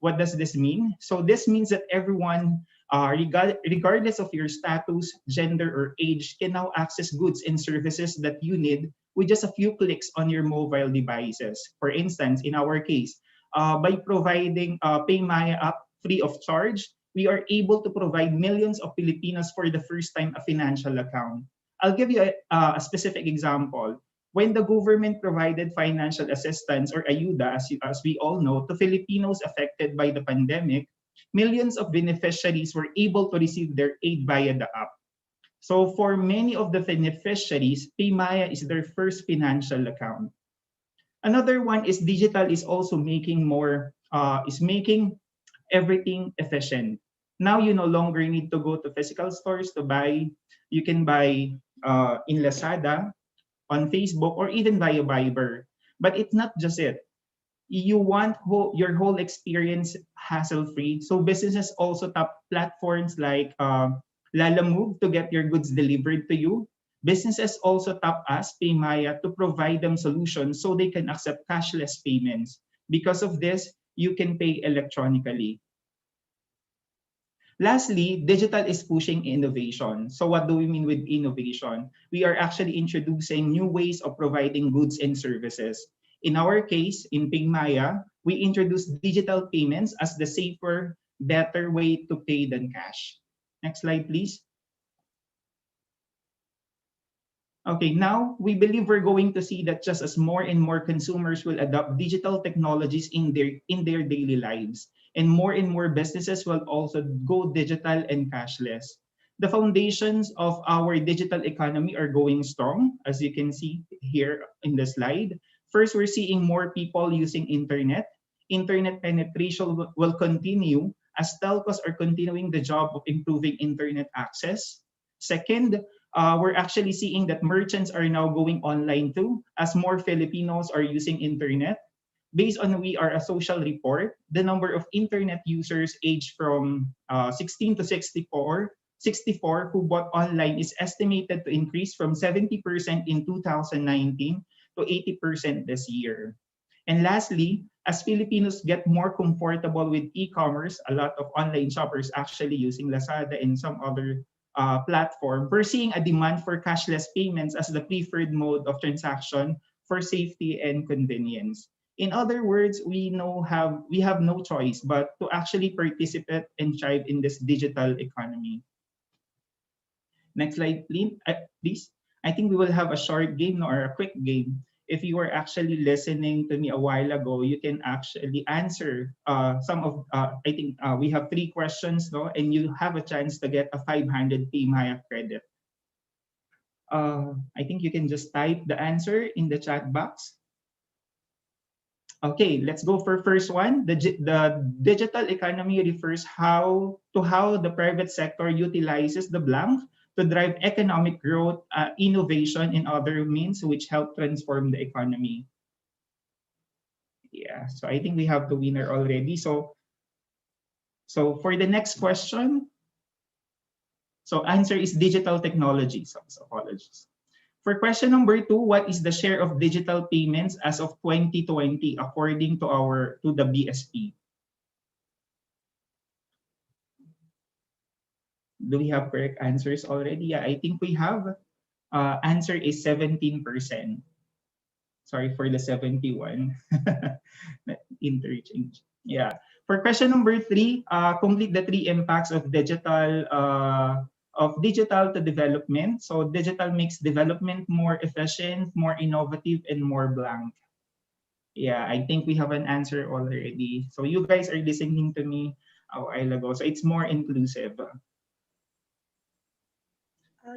What does this mean? So this means that everyone, regardless of your status, gender, or age, can now access goods and services that you need with just a few clicks on your mobile devices. For instance, in our case, by providing Paymaya app free of charge, we are able to provide millions of Filipinos for the first time a financial account. I'll give you a specific example. When the government provided financial assistance or ayuda, as we all know, to Filipinos affected by the pandemic, millions of beneficiaries were able to receive their aid via the app. So for many of the beneficiaries, PayMaya is their first financial account. Another one is digital is also making making everything efficient. Now you no longer need to go to physical stores to buy. You can buy in Lazada, on Facebook, or even via Viber. But it's not just it. You want your whole experience hassle-free. So businesses also tap platforms like Lala Move to get your goods delivered to you. Businesses also tap us, PayMaya, to provide them solutions so they can accept cashless payments. Because of this, you can pay electronically. Lastly, digital is pushing innovation. So what do we mean with innovation? We are actually introducing new ways of providing goods and services. In our case, in PayMaya, we introduced digital payments as the safer, better way to pay than cash. Next slide, please. Okay, now we believe we're going to see that just as more and more consumers will adopt digital technologies in their daily lives, and more businesses will also go digital and cashless. The foundations of our digital economy are going strong, as you can see here in the slide. First, we're seeing more people using internet. Internet penetration will continue as telcos are continuing the job of improving internet access. Second, we're actually seeing that merchants are now going online too, as more Filipinos are using internet. Based on We Are a Social report, the number of internet users aged from 16 to 64 who bought online is estimated to increase from 70% in 2019 to 80% this year. And lastly, as Filipinos get more comfortable with e-commerce, a lot of online shoppers actually using Lazada and some other platform, we're seeing a demand for cashless payments as the preferred mode of transaction for safety and convenience. In other words, we have no choice but to actually participate and thrive in this digital economy. Next slide, please. I think we will have a short game or a quick game. If you were actually listening to me a while ago, you can actually answer some of, I think we have 3 questions, no? And you have a chance to get a 500 PMaya credit. I think you can just type the answer in the chat box. Okay, let's go for first one. The digital economy refers how the private sector utilizes the blank to drive economic growth, innovation, and other means which help transform the economy. Yeah, so I think we have the winner already. So for the next question, so answer is digital technology. So apologies. For question number 2, what is the share of digital payments as of 2020 according to the BSP? Do we have correct answers already? Yeah, I think we have. Answer is 17%. Sorry for the 71. Interchange. Yeah. For question number 3, complete the 3 impacts of digital to development. So digital makes development more efficient, more innovative, and more blank. Yeah, I think we have an answer already. So you guys are listening to me a while ago. So it's more inclusive.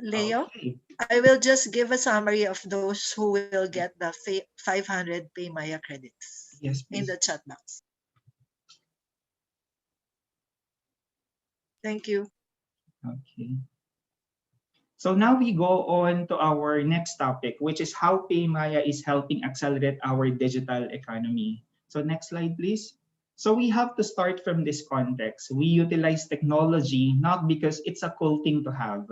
Leo, Okay. I will just give a summary of those who will get the 500 PayMaya credits Yes, in please. the chat box. Thank you. Okay. So now we go on to our next topic, which is how PayMaya is helping accelerate our digital economy. So next slide, please. So we have to start from this context. We utilize technology not because it's a cool thing to have.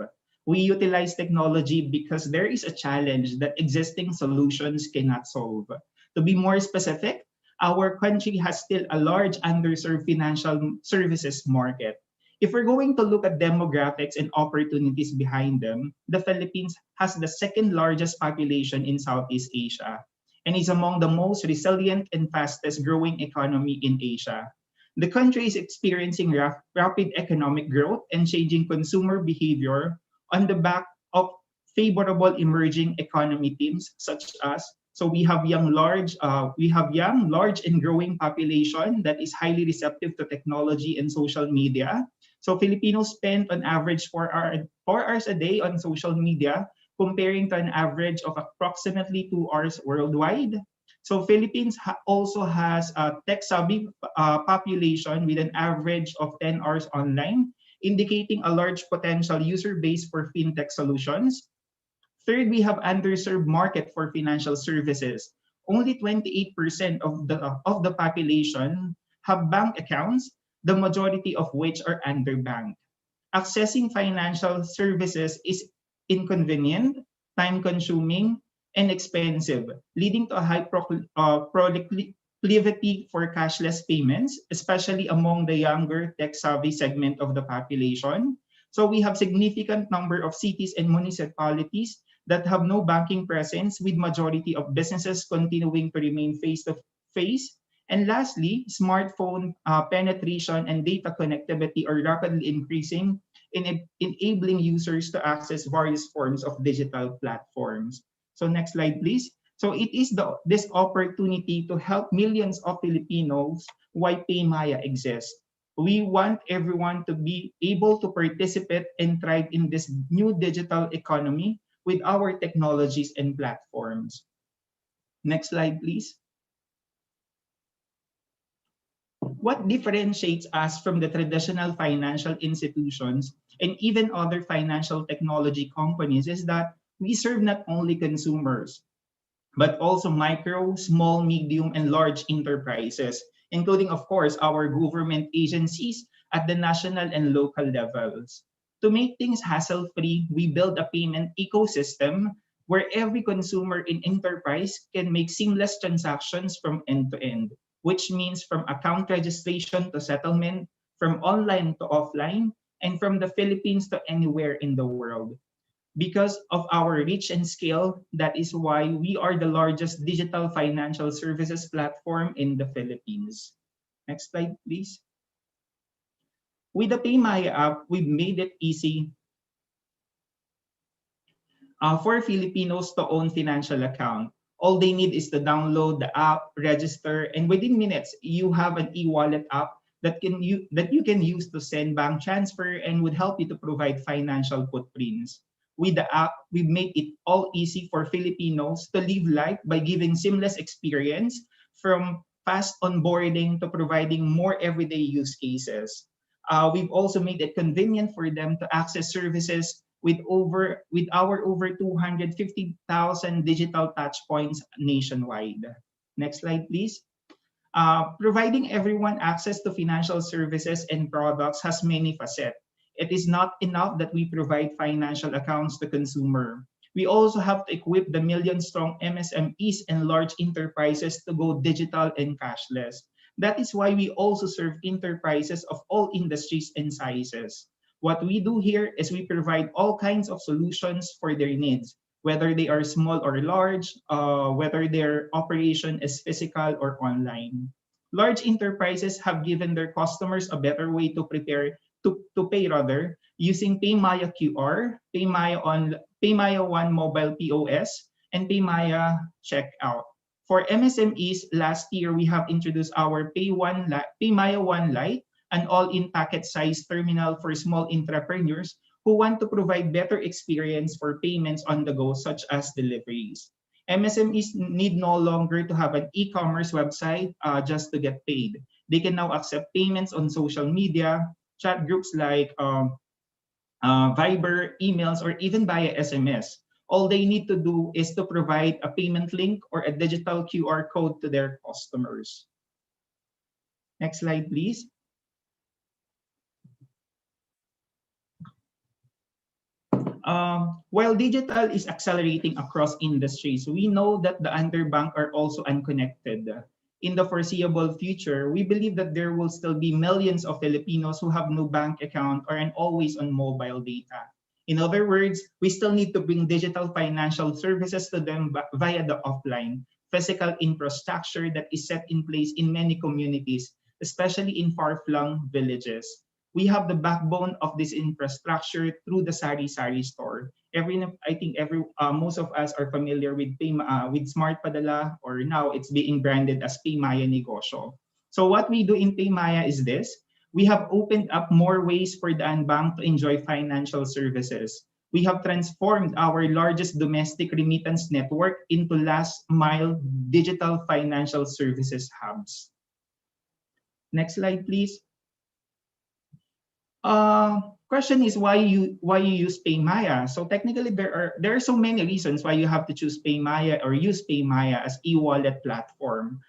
We utilize technology because there is a challenge that existing solutions cannot solve. To be more specific, our country has still a large underserved financial services market. If we're going to look at demographics and opportunities behind them, the Philippines has the second largest population in Southeast Asia and is among the most resilient and fastest growing economy in Asia. The country is experiencing rapid economic growth and changing consumer behavior on the back of favorable emerging economy themes such as we have young, large, and growing population that is highly receptive to technology and social media. So Filipinos spend on average 4 hours a day on social media, comparing to an average of approximately 2 hours worldwide. So Philippines also has a tech-savvy population with an average of 10 hours online, indicating a large potential user base for fintech solutions. Third, we have underserved market for financial services. Only 28% of the population have bank accounts, the majority of which are underbanked. Accessing financial services is inconvenient, time-consuming, and expensive, leading to a high proclivity for cashless payments, especially among the younger tech-savvy segment of the population. So we have significant number of cities and municipalities that have no banking presence, with majority of businesses continuing to remain face-to-face. And lastly, smartphone penetration and data connectivity are rapidly increasing, enabling users to access various forms of digital platforms. So next slide, please. So it is this opportunity to help millions of Filipinos why PayMaya exists. We want everyone to be able to participate and thrive in this new digital economy with our technologies and platforms. Next slide, please. What differentiates us from the traditional financial institutions and even other financial technology companies is that we serve not only consumers, but also micro, small, medium, and large enterprises, including, of course, our government agencies at the national and local levels. To make things hassle-free, we build a payment ecosystem where every consumer in enterprise can make seamless transactions from end to end, which means from account registration to settlement, from online to offline, and from the Philippines to anywhere in the world. Because of our reach and scale, that is why we are the largest digital financial services platform in the Philippines. Next slide, please. With the PayMaya app, we've made it easy for Filipinos to own financial account. All they need is to download the app, register, and within minutes, you have an e-wallet app that you can use to send bank transfer and would help you to provide financial footprints. With the app, we've made it all easy for Filipinos to live life by giving seamless experience, from fast onboarding to providing more everyday use cases. We've also made it convenient for them to access services with our over 250,000 digital touchpoints nationwide. Next slide, please. Providing everyone access to financial services and products has many facets. It is not enough that we provide financial accounts to consumer. We also have to equip the million-strong MSMEs and large enterprises to go digital and cashless. That is why we also serve enterprises of all industries and sizes. What we do here is we provide all kinds of solutions for their needs, whether they are small or large, whether their operation is physical or online. Large enterprises have given their customers a better way to pay rather, using PayMaya QR, PayMaya One Mobile POS, and PayMaya Checkout. For MSMEs, last year we have introduced our PayMaya One Lite, an all-in packet size terminal for small entrepreneurs who want to provide better experience for payments on the go, such as deliveries. MSMEs need no longer to have an e-commerce website just to get paid. They can now accept payments on social media, chat groups like Viber, emails, or even via SMS. All they need to do is to provide a payment link or a digital QR code to their customers. Next slide, please. While digital is accelerating across industries, we know that the underbanked are also unconnected. In the foreseeable future, we believe that there will still be millions of Filipinos who have no bank account or an always-on mobile data. In other words, we still need to bring digital financial services to them via the offline, physical infrastructure that is set in place in many communities, especially in far-flung villages. We have the backbone of this infrastructure through the Sari-Sari store. Most of us are familiar with Smart Padala, or now it's being branded as PayMaya Negosyo. So what we do in PayMaya is this: We have opened up more ways for the unbanked to enjoy financial services. We have transformed our largest domestic remittance network into last-mile digital financial services hubs. Next slide, please. Question is why you use PayMaya. So technically there are so many reasons why you have to choose PayMaya or use PayMaya as e-wallet platform.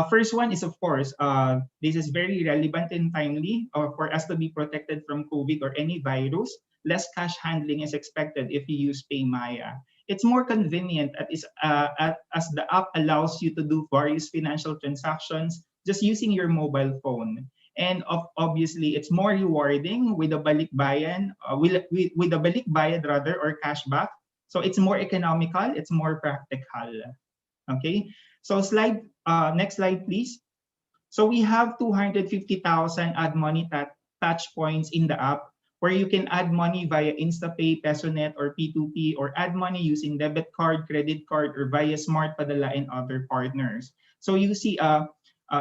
First one is, of course, this is very relevant and timely for us to be protected from COVID or any virus. Less cash handling is expected if you use PayMaya. It's more convenient as the app allows you to do various financial transactions just using your mobile phone. And obviously, it's more rewarding with a balikbayan, with a balikbayad rather, or cashback. So it's more economical, it's more practical. Okay, so next slide, please. So we have 250,000 add money touch points in the app where you can add money via InstaPay, PesoNet, or P2P, or add money using debit card, credit card, or via Smart Padala and other partners. So you see,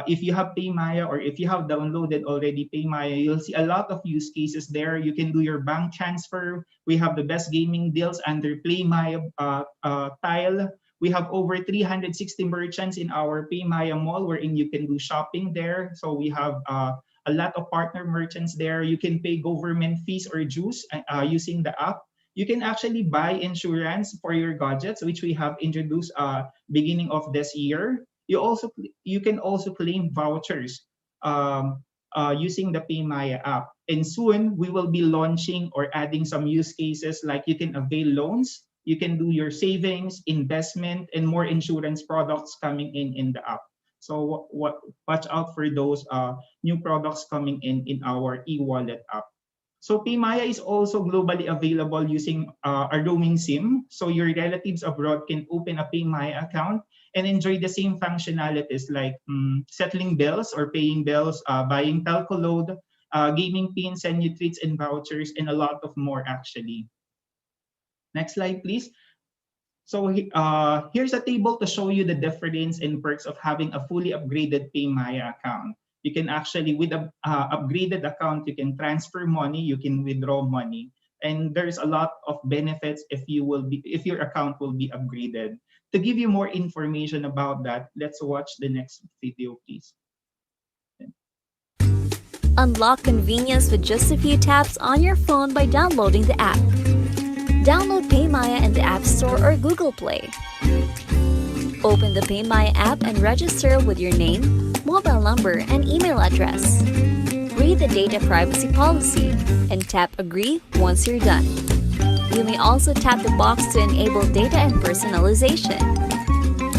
if you have PayMaya or if you have downloaded already PayMaya, you'll see a lot of use cases there. You can do your bank transfer. We have the best gaming deals under PayMaya tile. We have over 360 merchants in our PayMaya mall wherein you can do shopping there. So we have a lot of partner merchants there. You can pay government fees or dues using the app. You can actually buy insurance for your gadgets, which we have introduced beginning of this year. You can also claim vouchers using the PayMaya app. And soon we will be launching or adding some use cases like you can avail loans, you can do your savings, investment, and more insurance products coming in the app. So watch out for those new products coming in our e-wallet app. So PayMaya is also globally available using a roaming SIM. So your relatives abroad can open a PayMaya account and enjoy the same functionalities like settling bills or paying bills, buying telco load, gaming pins, send you treats and vouchers, and a lot of more actually. Next slide, please. So here's a table to show you the difference and perks of having a fully upgraded PayMaya account. You can actually, with an upgraded account, you can transfer money, you can withdraw money, and there's a lot of benefits if your account will be upgraded. To give you more information about that, let's watch the next video, please. Unlock convenience with just a few taps on your phone by downloading the app. Download PayMaya in the App Store or Google Play. Open the PayMaya app and register with your name, mobile number, and email address. Read the data privacy policy and tap Agree once you're done. You may also tap the box to enable data and personalization.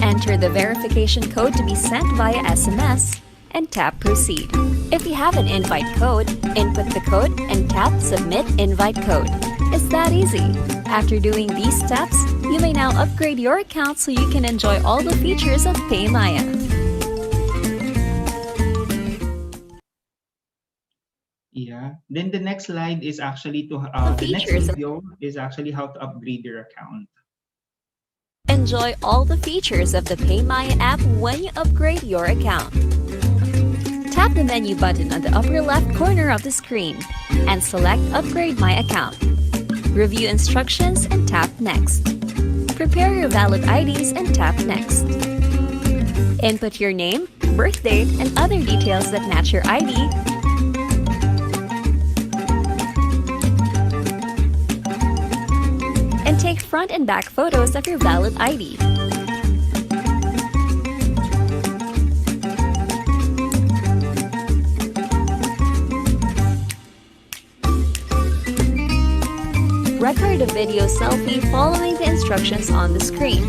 Enter the verification code to be sent via SMS and tap Proceed. If you have an invite code, input the code and tap Submit Invite Code. It's that easy. After doing these steps, you may now upgrade your account so you can enjoy all the features of PayMaya. Yeah. Then the next slide is actually the next video is actually how to upgrade your account. Enjoy all the features of the PayMaya app when you upgrade your account. Tap the menu button on the upper left corner of the screen and select Upgrade My Account. Review instructions and tap Next. Prepare your valid IDs and tap Next. Input your name, birth date, and other details that match your ID. And take front and back photos of your valid ID. Record a video selfie following the instructions on the screen.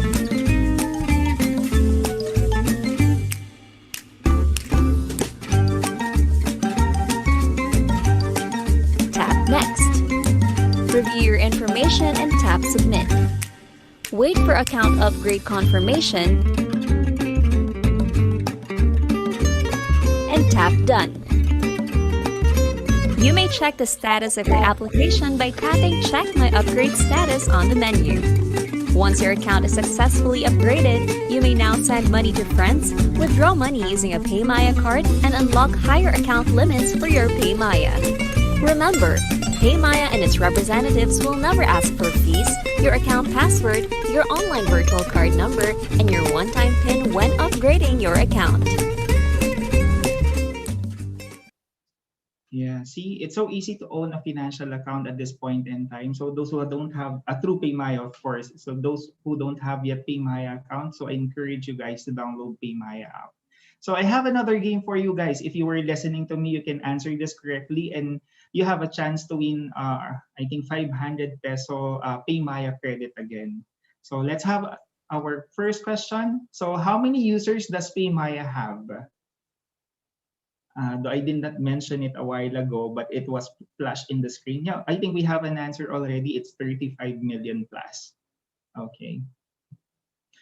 Tap Next. Review your information and tap Submit. Wait for account upgrade confirmation and tap Done. You may check the status of your application by tapping Check My Upgrade Status on the menu. Once your account is successfully upgraded, you may now send money to friends, withdraw money using a PayMaya card, and unlock higher account limits for your PayMaya. Remember, PayMaya and its representatives will never ask for fees, your account password, your online virtual card number, and your one-time PIN when upgrading your account. Yeah, see, it's so easy to own a financial account at this point in time. So those who don't have a true PayMaya, of course. So those who don't have yet PayMaya account, so I encourage you guys to download PayMaya app. So I have another game for you guys. If you were listening to me, you can answer this correctly, and you have a chance to win. I think 500 peso PayMaya credit again. So let's have our first question. So how many users does PayMaya have? Though I did not mention it a while ago, but it was flashed in the screen. Yeah, I think we have an answer already. It's 35 million plus. Okay.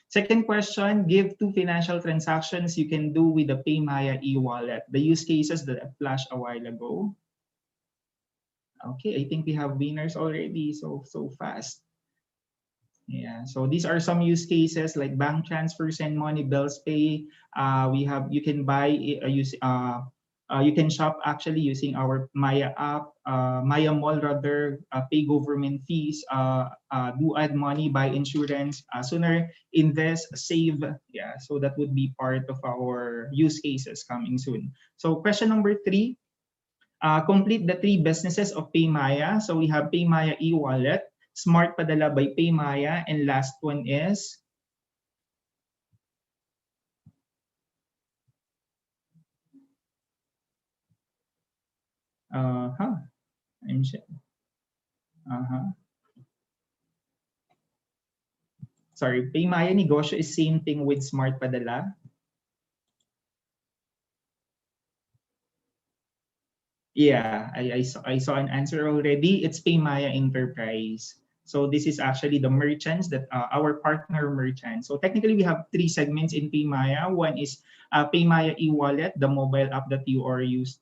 Second question, give two financial transactions you can do with the PayMaya e-wallet. The use cases that I flashed a while ago. Okay, I think we have winners already, so fast. Yeah, so these are some use cases like bank transfer, send money, bills pay. You can buy you can shop actually using our Maya app, Maya Mall rather, pay government fees, do add money, buy insurance, sooner invest, save. Yeah, so that would be part of our use cases coming soon. So question number 3. Complete the 3 businesses of PayMaya. So we have PayMaya e-wallet, Smart Padala by PayMaya, and last one is I'm sure. Sorry, PayMaya Negosyo is same thing with Smart Padala. Yeah, I saw an answer already. It's PayMaya Enterprise. So this is actually the merchants that our partner merchants. So technically we have 3 segments in PayMaya. One is PayMaya e-wallet, the mobile app that you are used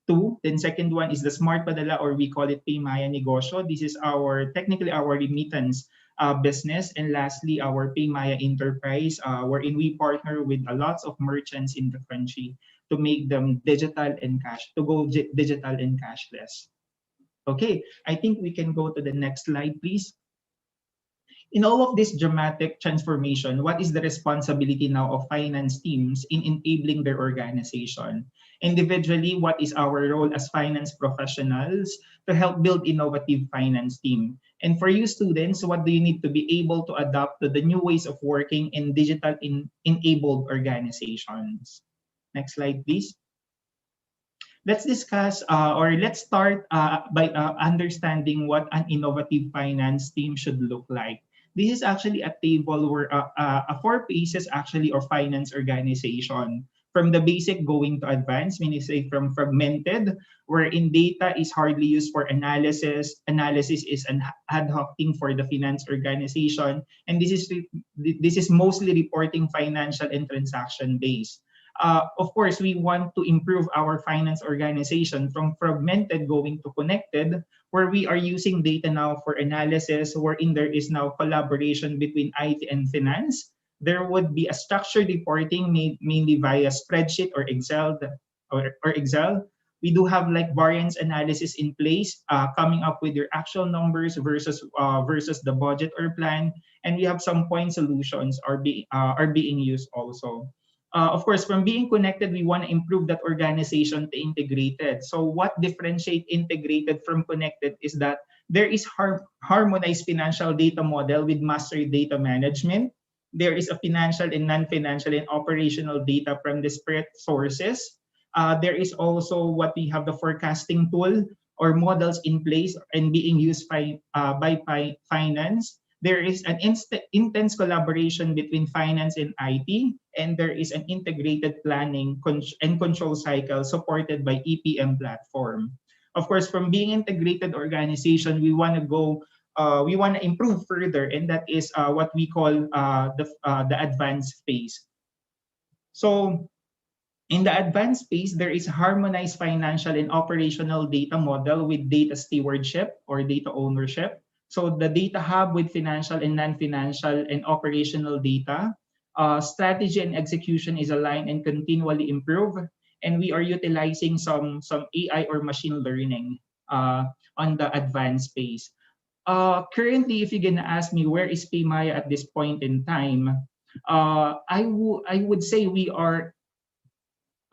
to. Then second one is the Smart Padala, or we call it PayMaya Negosyo. This is technically our remittance business. And lastly, our PayMaya Enterprise, wherein we partner with lots of merchants in the country to make them digital and digital and cashless. Okay, I think we can go to the next slide, please. In all of this dramatic transformation, what is the responsibility now of finance teams in enabling their organization? Individually, what is our role as finance professionals to help build innovative finance team? And for you students, what do you need to be able to adapt to the new ways of working in digital enabled organizations? Next slide, please. Let's discuss let's start by understanding what an innovative finance team should look like. This is actually a table where 4 phases actually of finance organization. From the basic going to advanced, meaning say from fragmented, wherein data is hardly used for analysis. Analysis is an ad hoc thing for the finance organization, and this is mostly reporting financial and transaction based. Of course, we want to improve our finance organization from fragmented going to connected, where we are using data now for analysis, wherein there is now collaboration between IT and finance. There would be a structured reporting made mainly via spreadsheet or Excel. Excel. We do have like variance analysis in place, coming up with your actual numbers versus the budget or plan, and we have some point solutions are being used also. Of course, from being connected, we want to improve that organization to integrated. So what differentiate integrated from connected is that there is harmonized financial data model with master data management. There is a financial and non-financial and operational data from disparate sources. There is also what we have the forecasting tool or models in place and being used by finance. There is an intense collaboration between finance and IT, and there is an integrated planning and control cycle supported by EPM platform. Of course, from being integrated organization, we want to improve further, and that is what we call the advanced phase. So in the advanced phase, there is harmonized financial and operational data model with data stewardship or data ownership. So the data hub with financial and non-financial and operational data. Strategy and execution is aligned and continually improved. And we are utilizing some AI or machine learning on the advanced space. Currently, if you're gonna ask me where is Paymaya at this point in time, I would say we are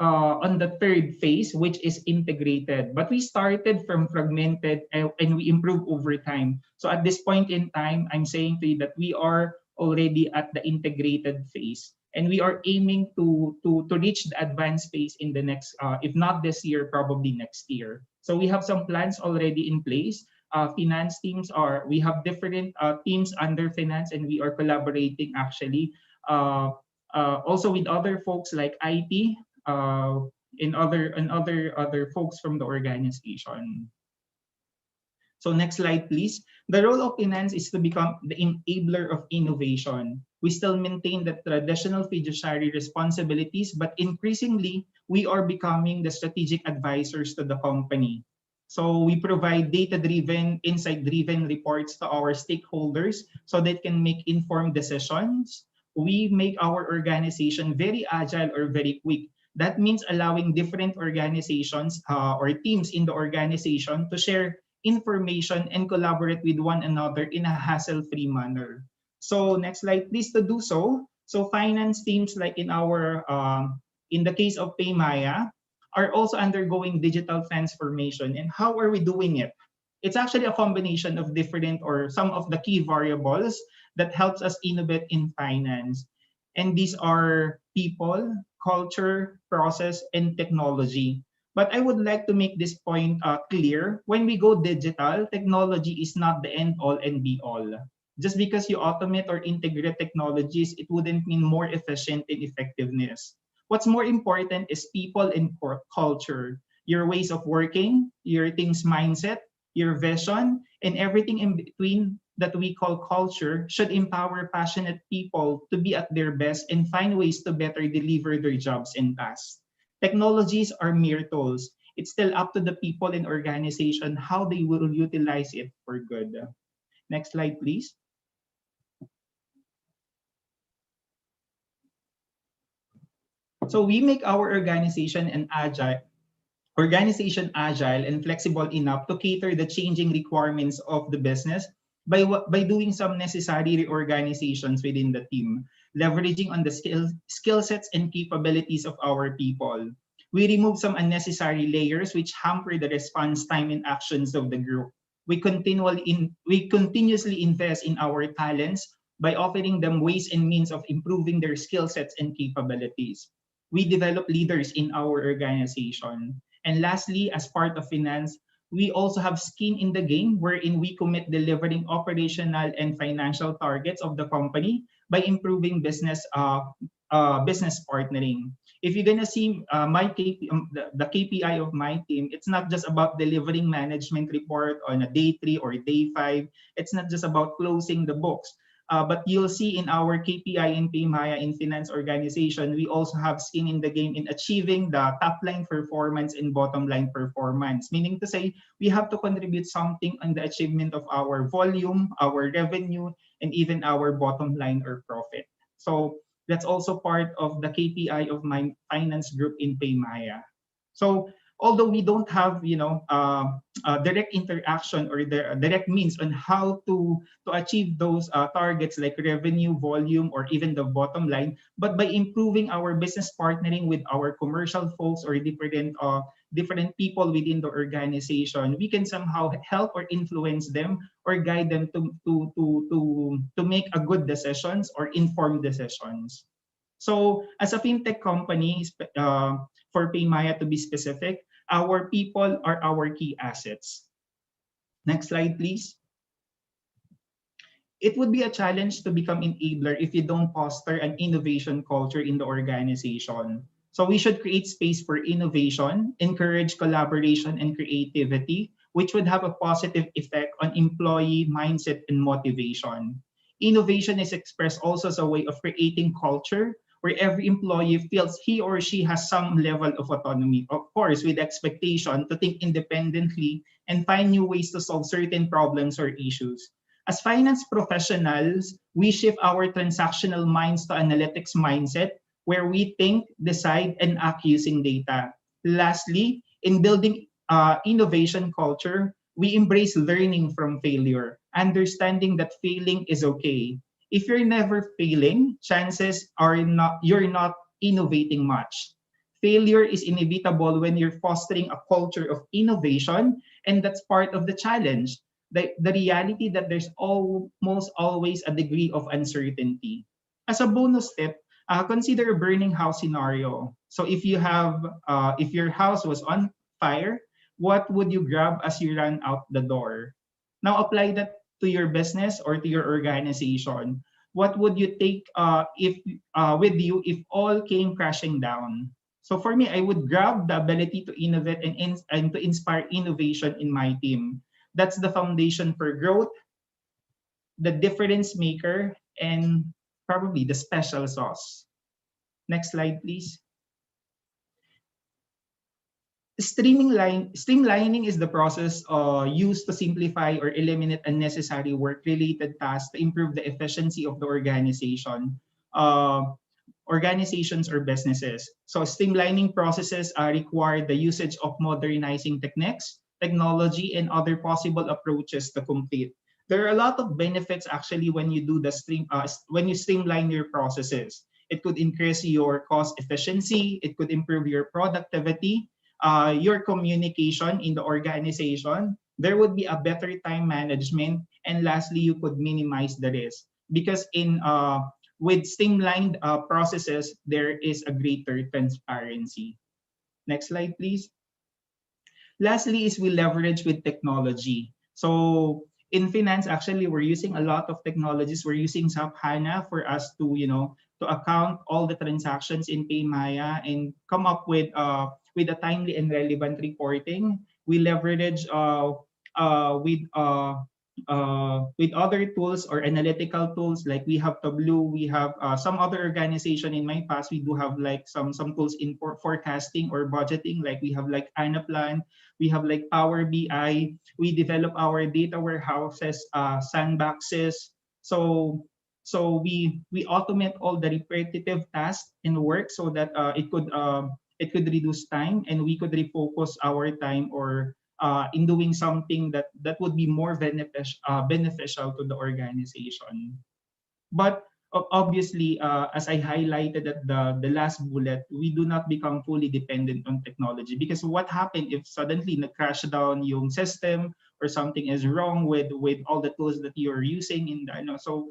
on the third phase, which is integrated. But we started from fragmented and we improved over time. So at this point in time, I'm saying to you that we are already at the integrated phase. And we are aiming to reach the advanced phase in the next, if not this year, probably next year. So we have some plans already in place. Finance teams we have different teams under finance, and we are collaborating actually also with other folks like IT, in other folks from the organization. So next slide, please. The role of finance is to become the enabler of innovation. We still maintain the traditional fiduciary responsibilities, but increasingly, we are becoming the strategic advisors to the company. So we provide data-driven, insight-driven reports to our stakeholders so they can make informed decisions. We make our organization very agile or very quick. That means allowing different organizations or teams in the organization to share information and collaborate with one another in a hassle-free manner. So next slide, please. To do so, so finance teams like in the case of Paymaya, are also undergoing digital transformation. And how are we doing it? It's actually a combination of different or some of the key variables that helps us innovate in finance. And these are people, culture, process, and technology. But I would like to make this point clear. When we go digital, technology is not the end all and be all. Just because you automate or integrate technologies, it wouldn't mean more efficient and effectiveness. What's more important is people and culture, your ways of working, your team's mindset, your vision, and everything in between that we call culture should empower passionate people to be at their best and find ways to better deliver their jobs and tasks. Technologies are mere tools. It's still up to the people and organization how they will utilize it for good. Next slide, please. So we make our organization agile and flexible enough to cater the changing requirements of the business by doing some necessary reorganizations within the team, leveraging on the skill sets and capabilities of our people. We remove some unnecessary layers which hamper the response time and actions of the group. We continuously invest in our talents by offering them ways and means of improving their skill sets and capabilities. We develop leaders in our organization. And lastly, as part of finance, we also have skin in the game wherein we commit delivering operational and financial targets of the company by improving business partnering. If you're gonna see the KPI of my team, it's not just about delivering management report on a day 3 or day 5. It's not just about closing the books. But you'll see in our KPI in Paymaya in finance organization, we also have skin in the game in achieving the top line performance and bottom line performance. Meaning to say, we have to contribute something on the achievement of our volume, our revenue, and even our bottom line or profit. So that's also part of the KPI of my finance group in Paymaya. So although we don't have direct interaction or the direct means on how to achieve those targets like revenue, volume, or even the bottom line, but by improving our business partnering with our commercial folks or different people within the organization, we can somehow help or influence them or guide them to make a good decisions or informed decisions. So as a fintech company, for Paymaya to be specific, our people are our key assets. Next slide, please. It would be a challenge to become enabler if you don't foster an innovation culture in the organization. So we should create space for innovation, encourage collaboration and creativity, which would have a positive effect on employee mindset and motivation. Innovation is expressed also as a way of creating culture where every employee feels he or she has some level of autonomy, of course, with expectation to think independently and find new ways to solve certain problems or issues. As finance professionals, we shift our transactional minds to analytics mindset where we think, decide, and act using data. Lastly, in building innovation culture, we embrace learning from failure, understanding that failing is okay. If you're never failing, chances are not you're not innovating much. Failure is inevitable when you're fostering a culture of innovation, and that's part of the challenge. The reality that there's almost always a degree of uncertainty. As a bonus tip, consider a burning house scenario. So if your house was on fire, what would you grab as you ran out the door? Now apply that to your business or to your organization. What would you take if with you if all came crashing down? So for me, I would grab the ability to innovate and to inspire innovation in my team. That's the foundation for growth, the difference maker, and probably the special sauce. Next slide, please. Streamlining is the process used to simplify or eliminate unnecessary work-related tasks to improve the efficiency of the organizations or businesses. So streamlining processes require the usage of modernizing techniques, technology, and other possible approaches to complete. There are a lot of benefits actually when you do when you streamline your processes. It could increase your cost efficiency. It could improve your productivity, your communication in the organization. There would be a better time management, and lastly, you could minimize the risk because with streamlined processes, there is a greater transparency. Next slide, please. Lastly is we leverage with technology. So in finance, actually, we're using a lot of technologies. We're using SAP HANA for us to, to account all the transactions in PayMaya and come up with a timely and relevant reporting. We leverage with other tools or analytical tools like we have Tableau, we have some other organization in my past. We do have like some tools in forecasting or budgeting. Like we have like Anaplan, we have like Power BI. We develop our data warehouses, sandboxes. So we automate all the repetitive tasks in work so that it could reduce time and we could refocus our time or in doing something that would be more beneficial to the organization. But obviously, as I highlighted at the last bullet, we do not become fully dependent on technology because what happened if suddenly na-crash down yung system or something is wrong with all the tools that you're using in the, so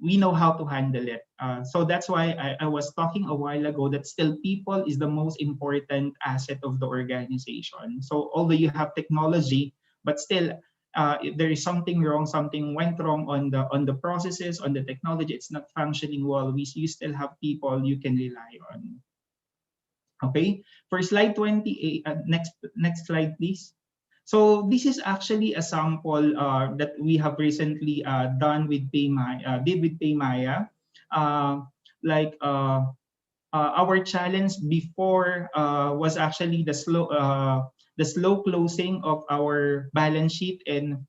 we know how to handle it. So that's why I was talking a while ago that still people is the most important asset of the organization. So although you have technology, but still if there is something wrong, something went wrong on the processes, on the technology, it's not functioning well, you still have people you can rely on. Okay, for slide 28, next slide, please. So this is actually a sample that we have recently done with PayMaya, our challenge before was actually the slow closing of our balance sheet and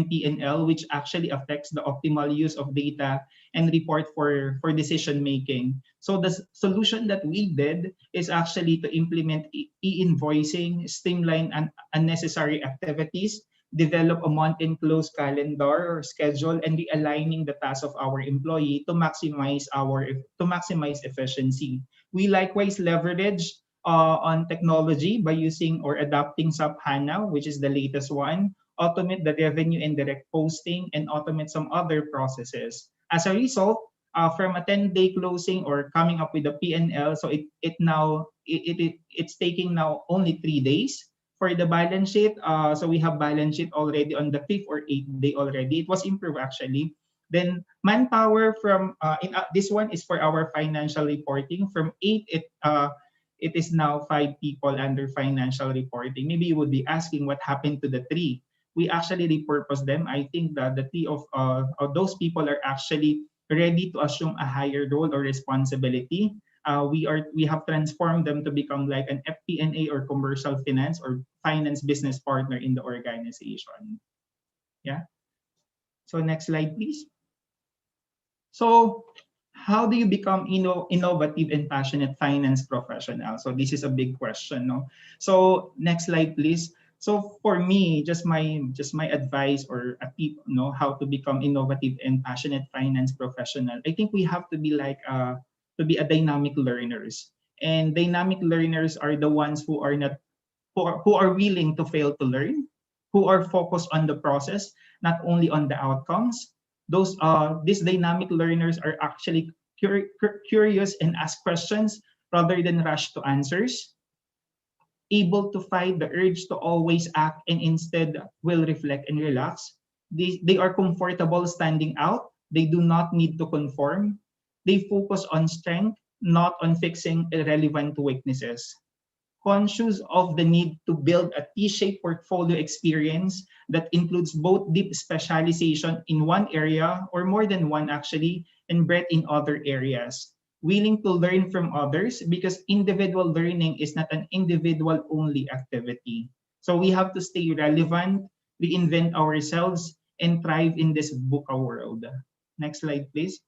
P&L, which actually affects the optimal use of data and report for decision making. So the solution that we did is actually to implement e-invoicing, streamline unnecessary activities, develop a month-end close calendar or schedule, and realigning the tasks of our employee to maximize efficiency. We likewise leverage on technology by using or adapting SAP HANA, which is the latest one, automate the revenue and direct posting, and automate some other processes. As a result, from a 10-day closing or coming up with a P&L, so it's taking now only 3 days. For the balance sheet, so we have balance sheet already on the 5th or 8th day already. It was improved actually. Then manpower from this one is for our financial reporting. From 8, it is now 5 people under financial reporting. Maybe you would be asking what happened to the 3. We actually repurposed them. I think that the 3 of those people are actually ready to assume a higher role or responsibility. we have transformed them to become like an FP&A or commercial finance or finance business partner in the organization. Yeah. So next slide, please. So how do you become innovative and passionate finance professional? So this is a big question, no? So next slide, please. So for me, just my advice or a tip, no, how to become innovative and passionate finance professional. I think we have to be like to be a dynamic learners. And dynamic learners are the ones who are not who are willing to fail to learn, who are focused on the process, not only on the outcomes. These dynamic learners are actually curious and ask questions rather than rush to answers, able to fight the urge to always act and instead will reflect and relax. They are comfortable standing out. They do not need to conform. They focus on strength, not on fixing irrelevant weaknesses. Conscious of the need to build a T-shaped portfolio experience that includes both deep specialization in one area or more than one actually, and breadth in other areas. Willing to learn from others because individual learning is not an individual only activity. So we have to stay relevant, reinvent ourselves, and thrive in this VUCA world. Next slide, please.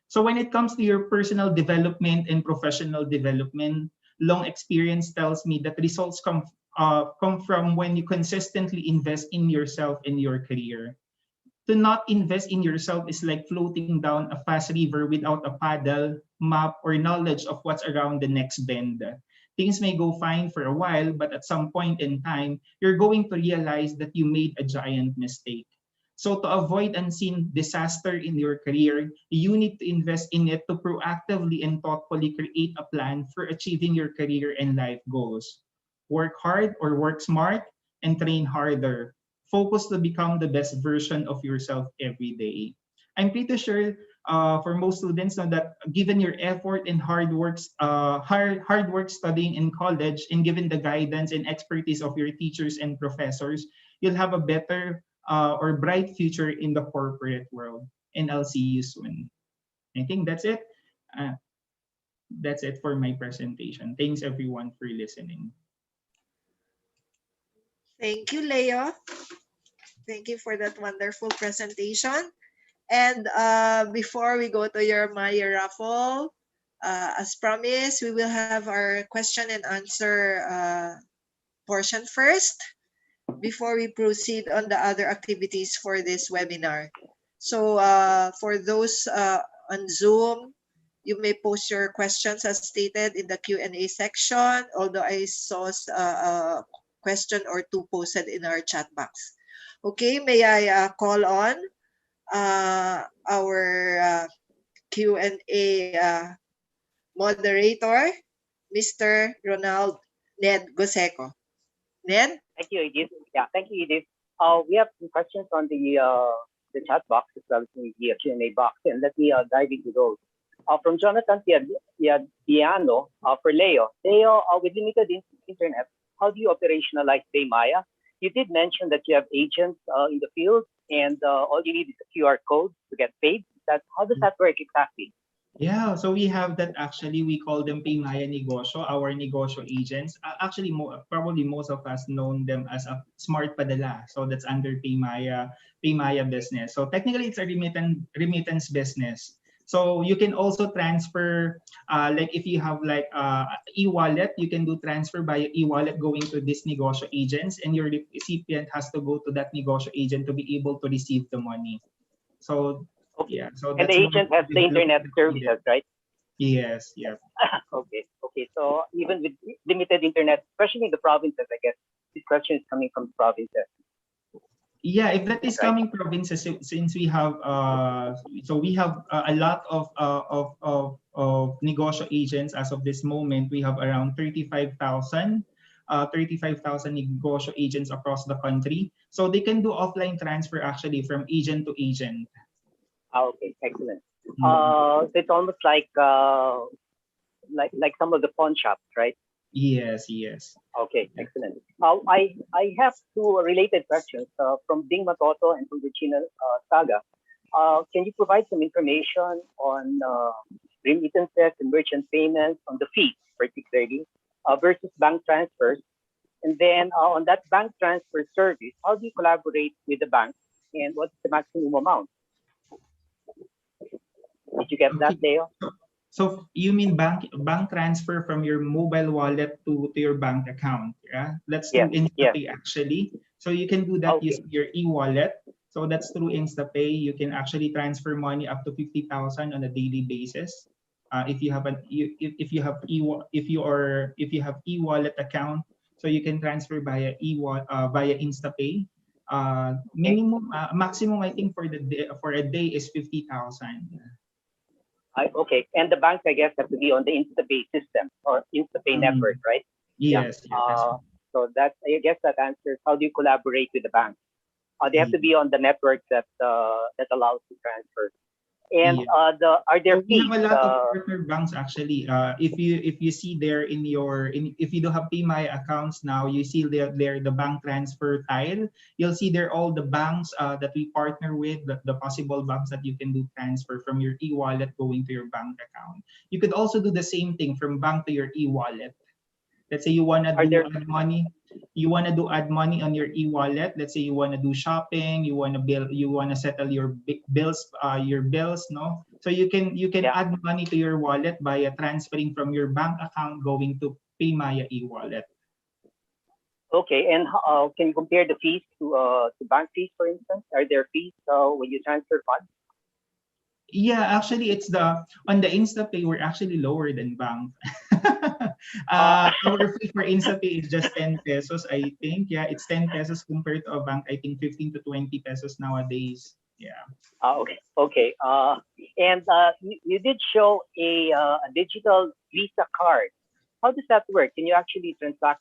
So when it comes to your personal development and professional development, long experience tells me that results come from when you consistently invest in yourself and your career. To not invest in yourself is like floating down a fast river without a paddle, map, or knowledge of what's around the next bend. Things may go fine for a while, but at some point in time, you're going to realize that you made a giant mistake. So to avoid unseen disaster in your career, you need to invest in it to proactively and thoughtfully create a plan for achieving your career and life goals. Work hard or work smart and train harder. Focus to become the best version of yourself every day. I'm pretty sure for most students know that given your effort and hard work studying in college and given the guidance and expertise of your teachers and professors, you'll have a better or bright future in the corporate world. And I'll see you soon. I think that's it. That's it for my presentation. Thanks everyone for listening. Thank you, Leo. Thank you for that wonderful presentation. And before we go to your Maya raffle, as promised, we will have our question and answer portion first before we proceed on the other activities for this webinar. So for those on Zoom, you may post your questions as stated in the Q&A section, although I saw a question or two posted in our chat box. Okay, may I call on our Q&A moderator, Mr. Ronald Ned Goseco. Ned? Thank you, Edith. Yeah, thank you, Edith. We have some questions on the chat box as well as in the Q&A box, and let me dive into those. From Jonathan Piano for Leo. Leo, with limited internet, how do you operationalize PayMaya? You did mention that you have agents in the field, and all you need is a QR code to get paid. How does that work exactly? Yeah, so we have that actually. We call them PayMaya Negosyo, our negosyo agents. Actually, probably most of us know them as a Smart Padala. So that's under PayMaya business. So technically, it's a remittance business. So you can also transfer, like if you have like e-wallet, you can do transfer by e-wallet going to this negosyo agents, and your recipient has to go to that negosyo agent to be able to receive the money. So okay. Yeah, so and the agent has the internet services, right? Yes, yes. Okay. So even with limited internet, especially in the provinces, I guess this question is coming from provinces. Yeah, if that is coming provinces, since we have so we have a lot of negosyo agents as of this moment. We have around 35,000 negosyo agents across the country. So they can do offline transfer actually from agent to agent. Okay, excellent. So it's almost like some of the pawn shops, right? Yes. Okay, excellent. I have two related questions from Ding Matoto and from Regina Saga. Can you provide some information on remittances and merchant payments on the fees, particularly, versus bank transfers? And then on that bank transfer service, how do you collaborate with the bank, and what's the maximum amount? Did you get that, Okay. Leo? So you mean bank transfer from your mobile wallet to your bank account? Yeah, that's through Yes, InstaPay actually. So you can do that Okay. using your e-wallet. So that's through InstaPay. You can actually transfer money up to 50,000 on a daily basis. If you have if you have e-wallet account, so you can transfer via via InstaPay. Maximum I think for a day is 50,000. Okay, and the banks, I guess, have to be on the InstaPay system or InstaPay network, right? Yes. So that's, I guess, that answers how do you collaborate with the bank? They have to be on the network that that allows to transfer. And are there We fees? have a lot of partner banks actually. If you see there if you do have PMI accounts now, you see there the bank transfer tile. You'll see there all the banks that we partner with, the possible banks that you can do transfer from your e-wallet going to your bank account. You could also do the same thing from bank to your e-wallet. Let's say you wanna do add money. You wanna do add money on your e-wallet. Let's say you wanna do shopping. You wanna settle your bills. No. So you can add money to your wallet by transferring from your bank account going to PayMaya e-wallet. Okay, and can you compare the fees to bank fees, for instance? Are there fees when you transfer funds? Yeah, actually, on the InstaPay, we're actually lower than bank. Our fee for InstaPay is just 10 pesos, I think. Yeah, it's 10 pesos compared to a bank, I think 15 to 20 pesos nowadays. Yeah. Okay. And you did show a digital Visa card. How does that work? Can you actually transact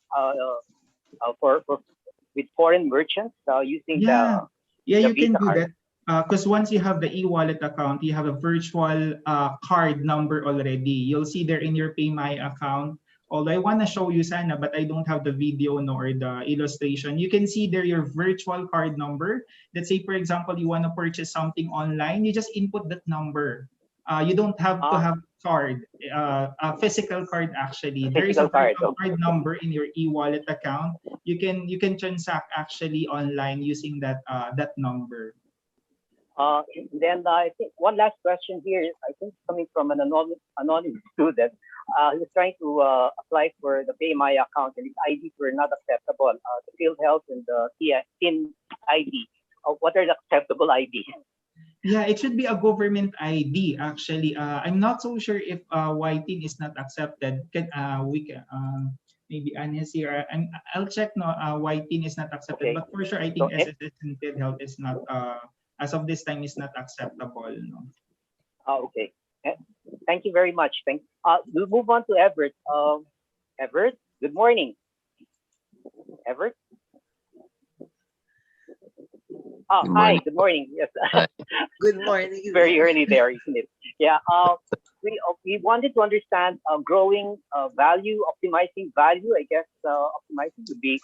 with foreign merchants using the you Visa can do card? that. Because once you have the e-wallet account, you have a virtual card number already. You'll see there in your PayMy account. Although I want to show you sana, but I don't have the video nor the illustration. You can see there your virtual card number. Let's say, for example, you want to purchase something online. You just input that number. You don't have to have card, a physical card actually. There is a virtual card number in your e-wallet account. You can transact actually online using that number. Then I think one last question here. I think coming from an anonymous student. He was trying to apply for the PayMy account, and his IDs were not acceptable. The field health and the PIN ID. What are the acceptable IDs? Yeah, it should be a government ID actually. I'm not so sure if YTIN is not accepted. Maybe Anya here. I'll check. No, YTIN is not accepted, but for sure I think SSS and field health is not. As of this time, is not acceptable. No. Okay. Thank you very much. We'll move on to Everett. Everett, good morning. Everett. Good morning. Hi. Good morning. Yes. Good morning. Very early there, isn't it? Yeah. We wanted to understand growing value, optimizing value. I guess optimizing would be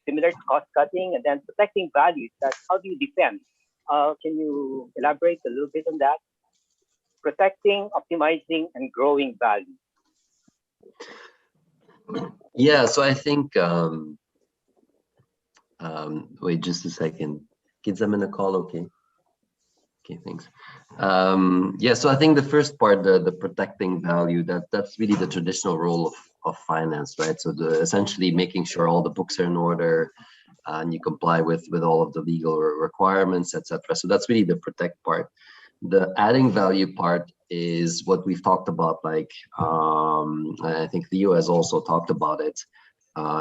similar to cost cutting, and then protecting values. How do you defend? Can you elaborate a little bit on that? Protecting, optimizing, and growing value. Yeah, so I think, wait just a second. Kids, I'm in a call, okay? Okay, thanks. Yeah, so I think the first part, the protecting value, that's really the traditional role of finance, right? So essentially making sure all the books are in order, and you comply with all of the legal requirements, etc. So that's really the protect part. The adding value part is what we've talked about, like I think Theo has also talked about it.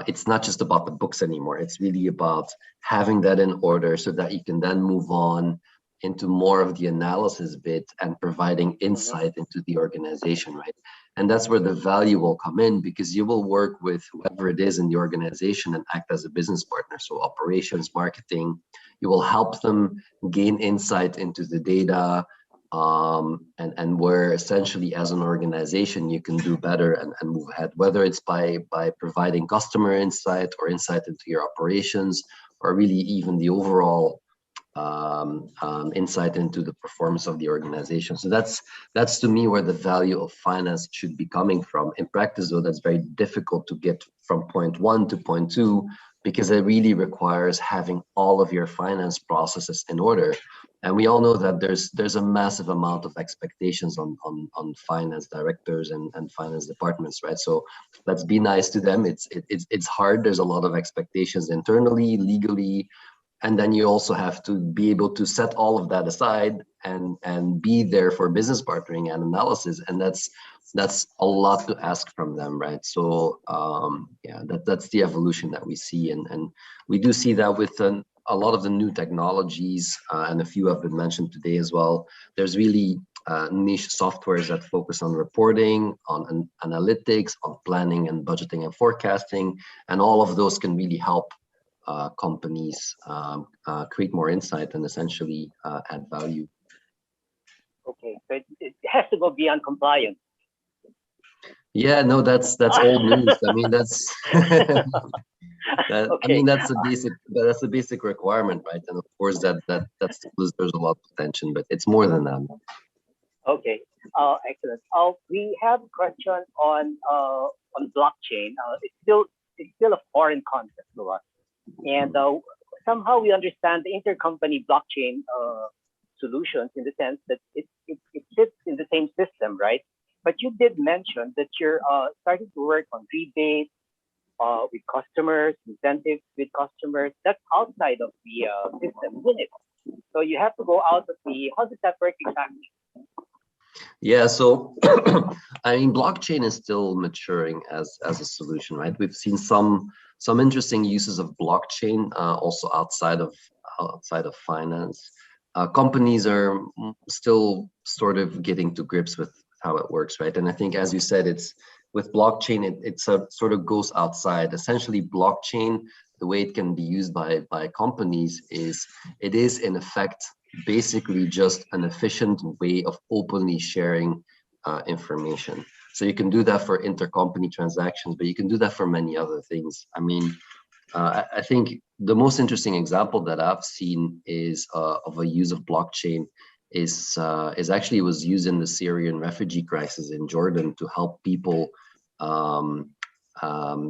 It's not just about the books anymore. It's really about having that in order so that you can then move on into more of the analysis bit and providing insight into the organization, right? And that's where the value will come in, because you will work with whoever it is in the organization and act as a business partner. So operations, marketing, you will help them gain insight into the data, and where essentially as an organization you can do better and move ahead, whether it's by providing customer insight or insight into your operations, or really even the overall insight into the performance of the organization. So that's to me where the value of finance should be coming from. In practice, though, that's very difficult to get from point one to point two, because it really requires having all of your finance processes in order. And we all know that there's a massive amount of expectations on finance directors and finance departments, right? So let's be nice to them. It's hard. There's a lot of expectations internally, legally, and then you also have to be able to set all of that aside and be there for business partnering and analysis, and that's a lot to ask from them, right? So yeah, that's the evolution that we see, and we do see that with a lot of the new technologies, and a few have been mentioned today as well. There's really niche softwares that focus on reporting, on analytics, on planning and budgeting and forecasting, and all of those can really help companies create more insight and essentially add value. Okay, so it has to go beyond compliance. Yeah, no, that's old news. I mean, that's Okay. I mean, that's a basic requirement, right? And of course, that's there's a lot of potential, but it's more than that. Okay, excellent. We have a question on blockchain. It's still a foreign concept to us, and somehow we understand the intercompany blockchain solutions in the sense that it sits in the same system, right? But you did mention that you're starting to work on rebates with customers, incentives with customers. That's outside of the system, isn't it? So you have to go out of the. How does that work exactly? Yeah, so I mean, blockchain is still maturing as a solution, right? We've seen some interesting uses of blockchain also outside of finance. Companies are still sort of getting to grips with how it works, right? And I think, as you said, it's with blockchain, it sort of goes outside. Essentially, blockchain, the way it can be used by companies is it is in effect basically just an efficient way of openly sharing information. So you can do that for intercompany transactions, but you can do that for many other things. I mean, I think the most interesting example that I've seen is of a use of blockchain is actually was used in the Syrian refugee crisis in Jordan to help people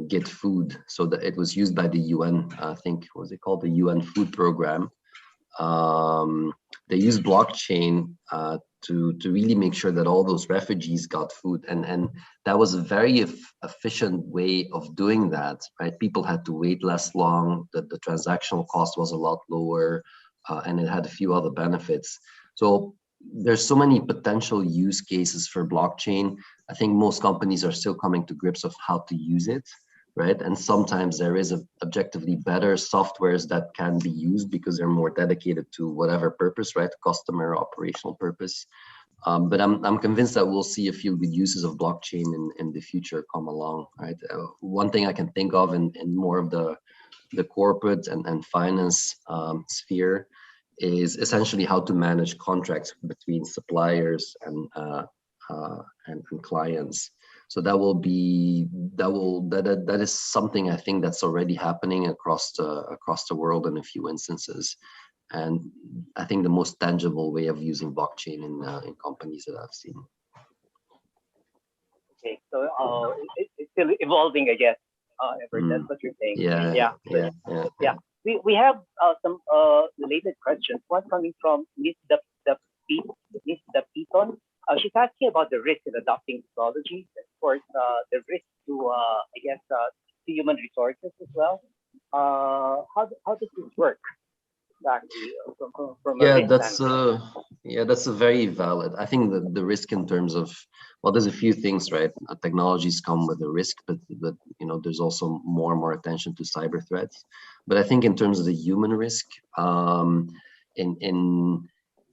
get food. So that it was used by the UN, I think, what was it called, the UN Food Program. They used blockchain to really make sure that all those refugees got food, and that was a very efficient way of doing that, right? People had to wait less long, the transactional cost was a lot lower, and it had a few other benefits. So there's so many potential use cases for blockchain. I think most companies are still coming to grips of how to use it, right? And sometimes there is objectively better softwares that can be used because they're more dedicated to whatever purpose, right? Customer operational purpose. But I'm convinced that we'll see a few good uses of blockchain in the future come along, right? One thing I can think of in more of the corporate and finance sphere is essentially how to manage contracts between suppliers and clients. So that is something I think that's already happening across the world in a few instances, and I think the most tangible way of using blockchain in companies that I've seen. Okay, so it's still evolving, I guess. Everett, that's what you're saying. Yeah. We have some related questions. One coming from Miss the Piton. She's asking about the risk in adopting technology, of course, the risk to, I guess, to human resources as well. How does this work exactly from a risk standpoint? That's a very valid. I think the risk in terms of, well, there's a few things, right? Technologies come with a risk, but you know, there's also more and more attention to cyber threats. But I think in terms of the human risk,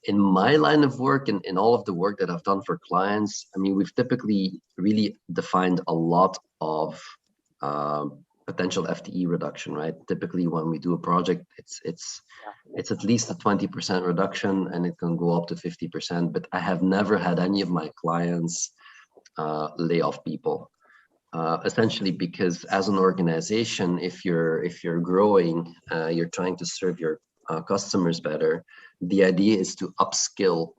in my line of work and in all of the work that I've done for clients, I mean, we've typically really defined a lot of potential FTE reduction, right? Typically, when we do a project, it's at least a 20% reduction, and it can go up to 50%. But I have never had any of my clients lay off people, essentially because as an organization, if you're growing, you're trying to serve your customers better. The idea is to upskill,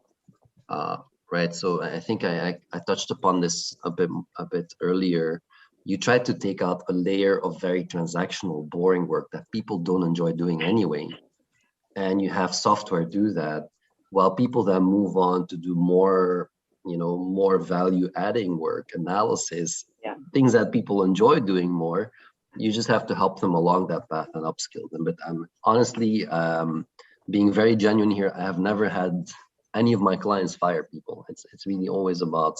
right? So I think I touched upon this a bit earlier. You try to take out a layer of very transactional, boring work that people don't enjoy doing anyway, and you have software do that, while people then move on to do more, more value-adding work, analysis, things that people enjoy doing more. You just have to help them along that path and upskill them. But honestly, being very genuine here, I have never had any of my clients fire people. It's really always about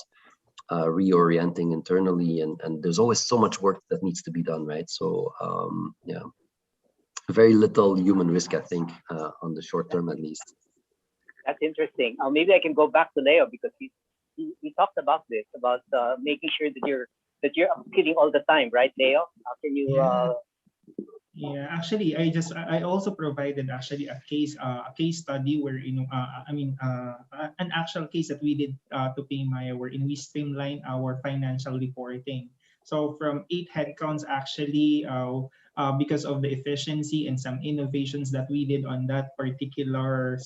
reorienting internally, and there's always so much work that needs to be done, right? So yeah, very little human risk, I think, on the short term at least. That's interesting. Maybe I can go back to Leo, because he talked about this, about making sure that you're upskilling all the time, right, Leo? Can you? Yeah, actually, I also provided actually a case study where an actual case that we did to PayMaya, wherein we streamlined our financial reporting. So from 8 headcounts, actually, because of the efficiency and some innovations that we did on that particular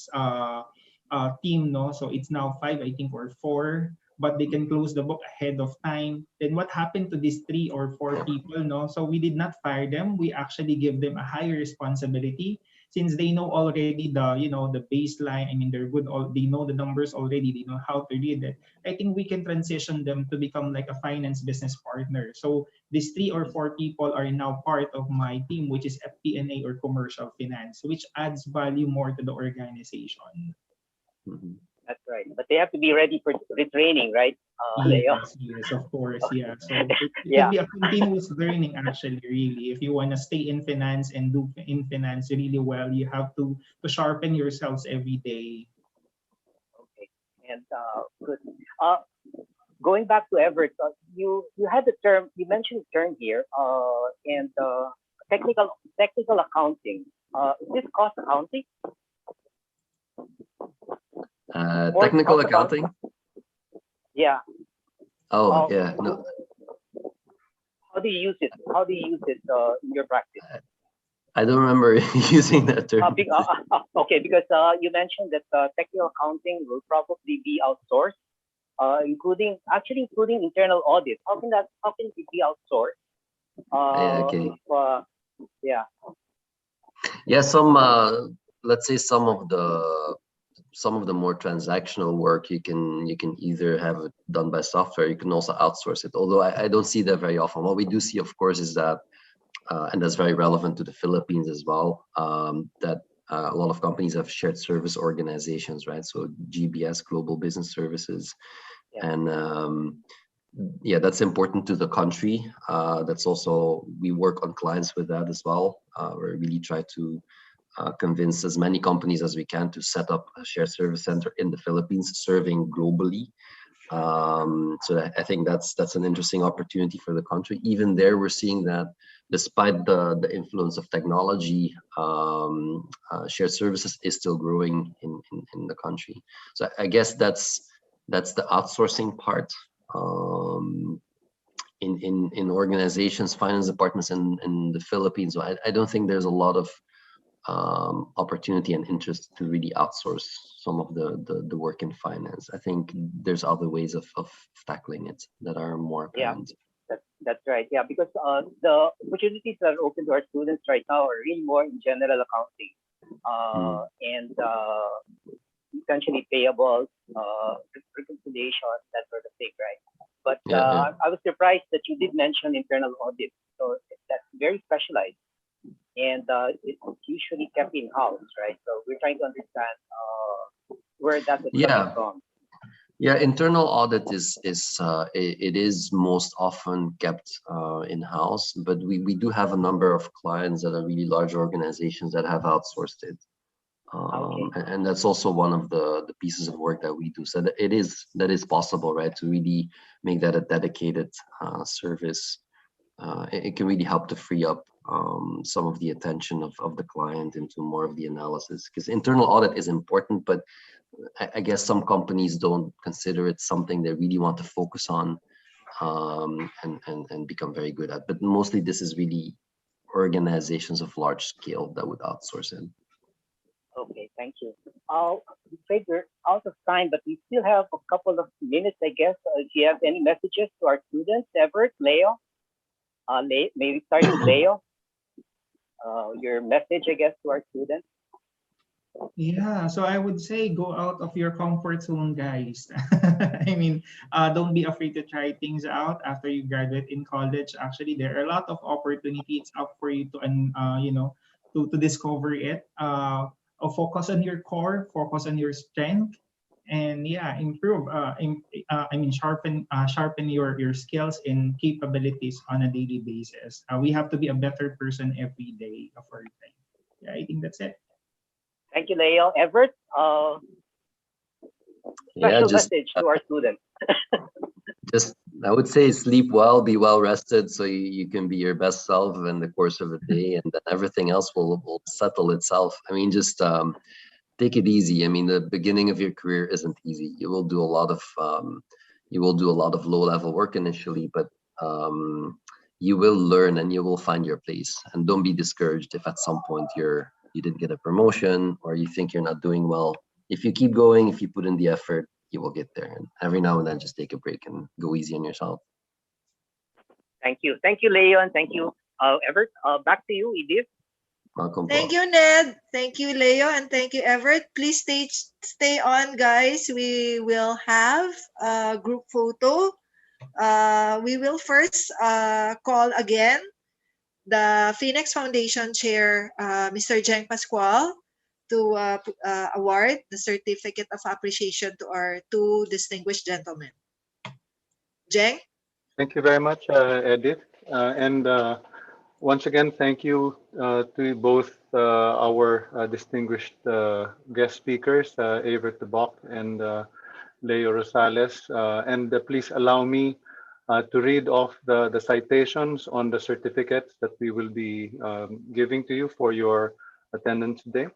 team, no, so it's now 5, I think, or 4. But they can close the book ahead of time. Then what happened to these 3 or 4 people? No, so we did not fire them. We actually give them a higher responsibility, since they know already the baseline. I mean, they're good. They know the numbers already. They know how to read it. I think we can transition them to become like a finance business partner. So these 3 or 4 people are now part of my team, which is FP&A or commercial finance, which adds value more to the organization. Mm-hmm. That's right. But they have to be ready for retraining, right, Leo? Yes, of course. Yeah. So it will be a continuous learning, actually, really. If you want to stay in finance and do in finance really well, you have to sharpen yourselves every day. Okay. And good. Going back to Everett, you had the term, you mentioned the term here, and technical accounting. Is this cost accounting? Technical accounting? Yeah. Oh, yeah. No. How do you use it? How do you use it in your practice? I don't remember using that term. Okay, because you mentioned that technical accounting will probably be outsourced, including internal audit. How can it be outsourced? Okay. Yeah. Yeah, let's say some of the more transactional work you can either have it done by software. You can also outsource it, although I don't see that very often. What we do see, of course, is that and that's very relevant to the Philippines as well, that a lot of companies have shared service organizations, right? So GBS, Global Business Services. And yeah, that's important to the country. That's also, we work on clients with that as well. We really try to convince as many companies as we can to set up a shared service center in the Philippines, serving globally. So I think that's an interesting opportunity for the country. Even there, we're seeing that despite the influence of technology, shared services is still growing in the country. So I guess that's the outsourcing part. In organizations, finance departments in the Philippines, so I don't think there's a lot of opportunity and interest to really outsource some of the work in finance. I think there's other ways of tackling it that are more apparent. Yeah, that's right. Yeah, because the opportunities that are open to our students right now are really more in general accounting, and essentially payables, reconciliation, that sort of thing, right? But I was surprised that you did mention internal audit. So that's very specialized. And it's usually kept in house, right? So we're trying to understand where that is coming from. Yeah, internal audit is most often kept in house, but we do have a number of clients that are really large organizations that have outsourced it, and that's also one of the pieces of work that we do. So that is possible, right? To really make that a dedicated service. It can really help to free up some of the attention of the client into more of the analysis, because internal audit is important, but I guess some companies don't consider it something they really want to focus on and become very good at. But mostly this is really organizations of large scale that would outsource it. Okay, thank you. I'm afraid we're out of time, but we still have a couple of minutes, I guess. If you have any messages to our students, Everett, Leo, maybe start with Leo. Your message, I guess, to our students. Yeah, so I would say go out of your comfort zone, guys. I mean, don't be afraid to try things out after you graduate in college. Actually, there are a lot of opportunities up for you to, to discover it. Focus on your core, focus on your strength, and yeah, improve. Sharpen your skills and capabilities on a daily basis. We have to be a better person every day of our time. Yeah, I think that's it. Thank you, Leo. Everett, Yeah, special message to our students. just I would say sleep well, be well rested, so you can be your best self in the course of a day, and then everything else will settle itself. I mean, just take it easy. I mean, the beginning of your career isn't easy. You will do a lot of low level work initially, but you will learn and you will find your place. And don't be discouraged if at some point you didn't get a promotion or you think you're not doing well. If you keep going, if you put in the effort, you will get there. And every now and then, just take a break and go easy on yourself. Thank you, Leo, and thank you, Everett. Back to you, Edith. Welcome. Thank you, Ned. Thank you, Leo, and thank you, Everett. Please stay on, guys. We will have a group photo. We will first call again the FINEX Foundation Chair, Mr. Jeng Pascual, to award the Certificate of Appreciation to our two distinguished gentlemen. Jeng? Thank you very much, Edith. And once again, thank you to both our distinguished guest speakers, Avert de Bock and Leo Rosales. And please allow me to read off the citations on the certificates that we will be giving to you for your attendance today.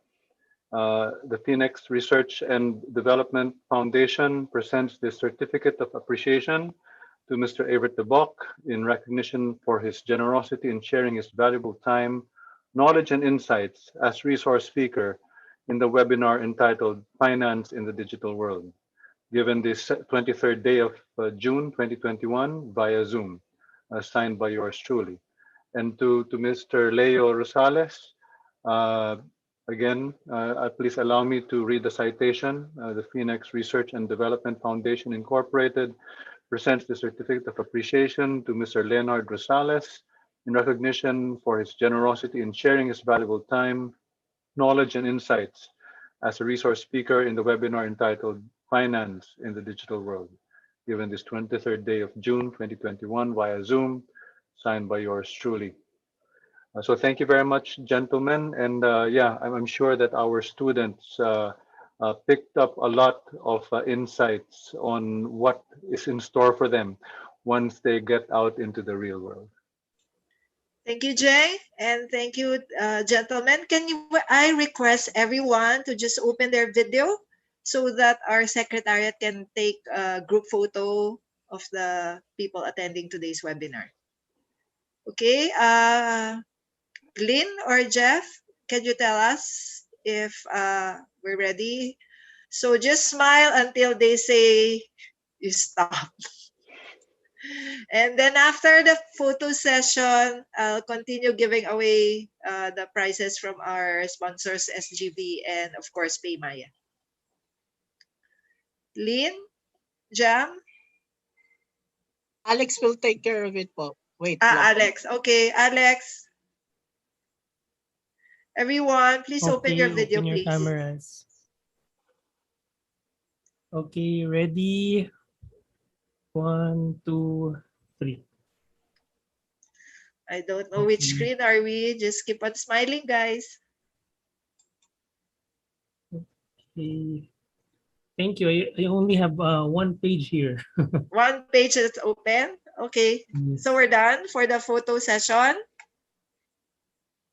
The FINEX Research and Development Foundation presents this Certificate of Appreciation to Mr. Avert de Bock in recognition for his generosity in sharing his valuable time, knowledge, and insights as resource speaker in the webinar entitled Finance in the Digital World, given this 23rd day of June 2021 via Zoom, signed by yours truly. And to Mr. Leo Rosales, again, please allow me to read the citation. The FINEX Research and Development Foundation Incorporated presents the Certificate of Appreciation to Mr. Leonard Rosales in recognition for his generosity in sharing his valuable time, knowledge, and insights as a resource speaker in the webinar entitled Finance in the Digital World, given this 23rd day of June 2021 via Zoom, signed by yours truly. So thank you very much, gentlemen. And yeah, I'm sure that our students picked up a lot of insights on what is in store for them once they get out into the real world. Thank you, Jay, and thank you, gentlemen. I request everyone to just open their video so that our secretariat can take a group photo of the people attending today's webinar. Okay, Lynn or Jeff, can you tell us if we're ready? So just smile until they say you stop. And then after the photo session, I'll continue giving away the prizes from our sponsors, SGV, and of course, PayMaya. Lynn, Jam? Alex will take care of it po. Wait. Alex. Okay, Alex. Everyone, please open your video, open your please. cameras. Okay, ready? 1, 2, 3. I don't know which screen are we. Just keep on smiling, guys. Okay. Thank you. I only have one page here. One page that's open. Okay. Yes. So we're done for the photo session.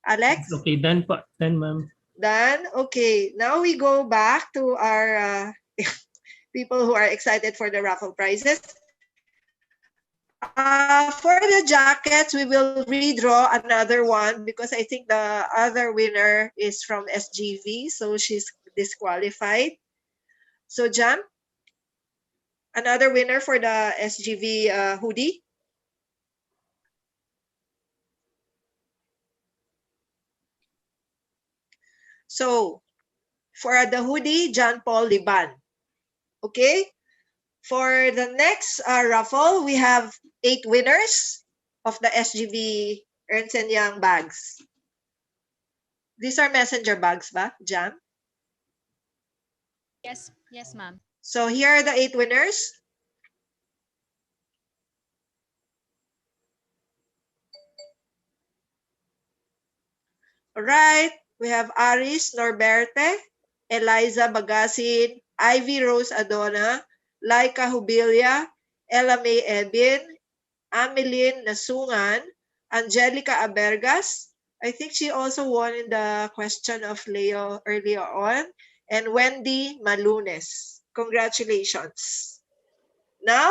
Alex? Okay, done, ma'am. Done. Okay. Now we go back to our people who are excited for the raffle prizes. For the jackets, we will redraw another one because I think the other winner is from SGV, so she's disqualified. So Jam, another winner for the SGV hoodie. So for the hoodie, John Paul Liban. Okay. For the next raffle, we have 8 winners of the SGV Ernst & Young bags. These are messenger bags, ba, Jam? Yes, ma'am. So here are the 8 winners. All right. We have Aris Norberte, Eliza Bagasin, Ivy Rose Adona, Laika Hubilia, Ella May Ebin, Ameline Nasungan, Angelica Abergas. I think she also won in the question of Leo earlier on. And Wendy Malunes. Congratulations. Now,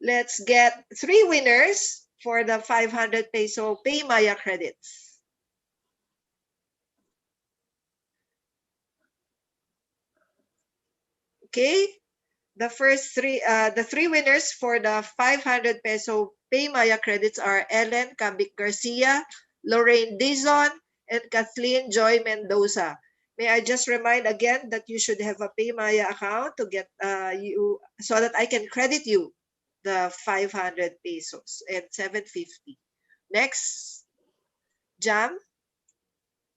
let's get 3 winners for the 500 peso PayMaya credits. Okay, the three winners for the 500 peso PayMaya credits are Ellen Cabic Garcia, Lorraine Dizon, and Kathleen Joy Mendoza. May I just remind again that you should have a PayMaya account to get you so that I can credit you the 500 pesos and 750. Next, Jam,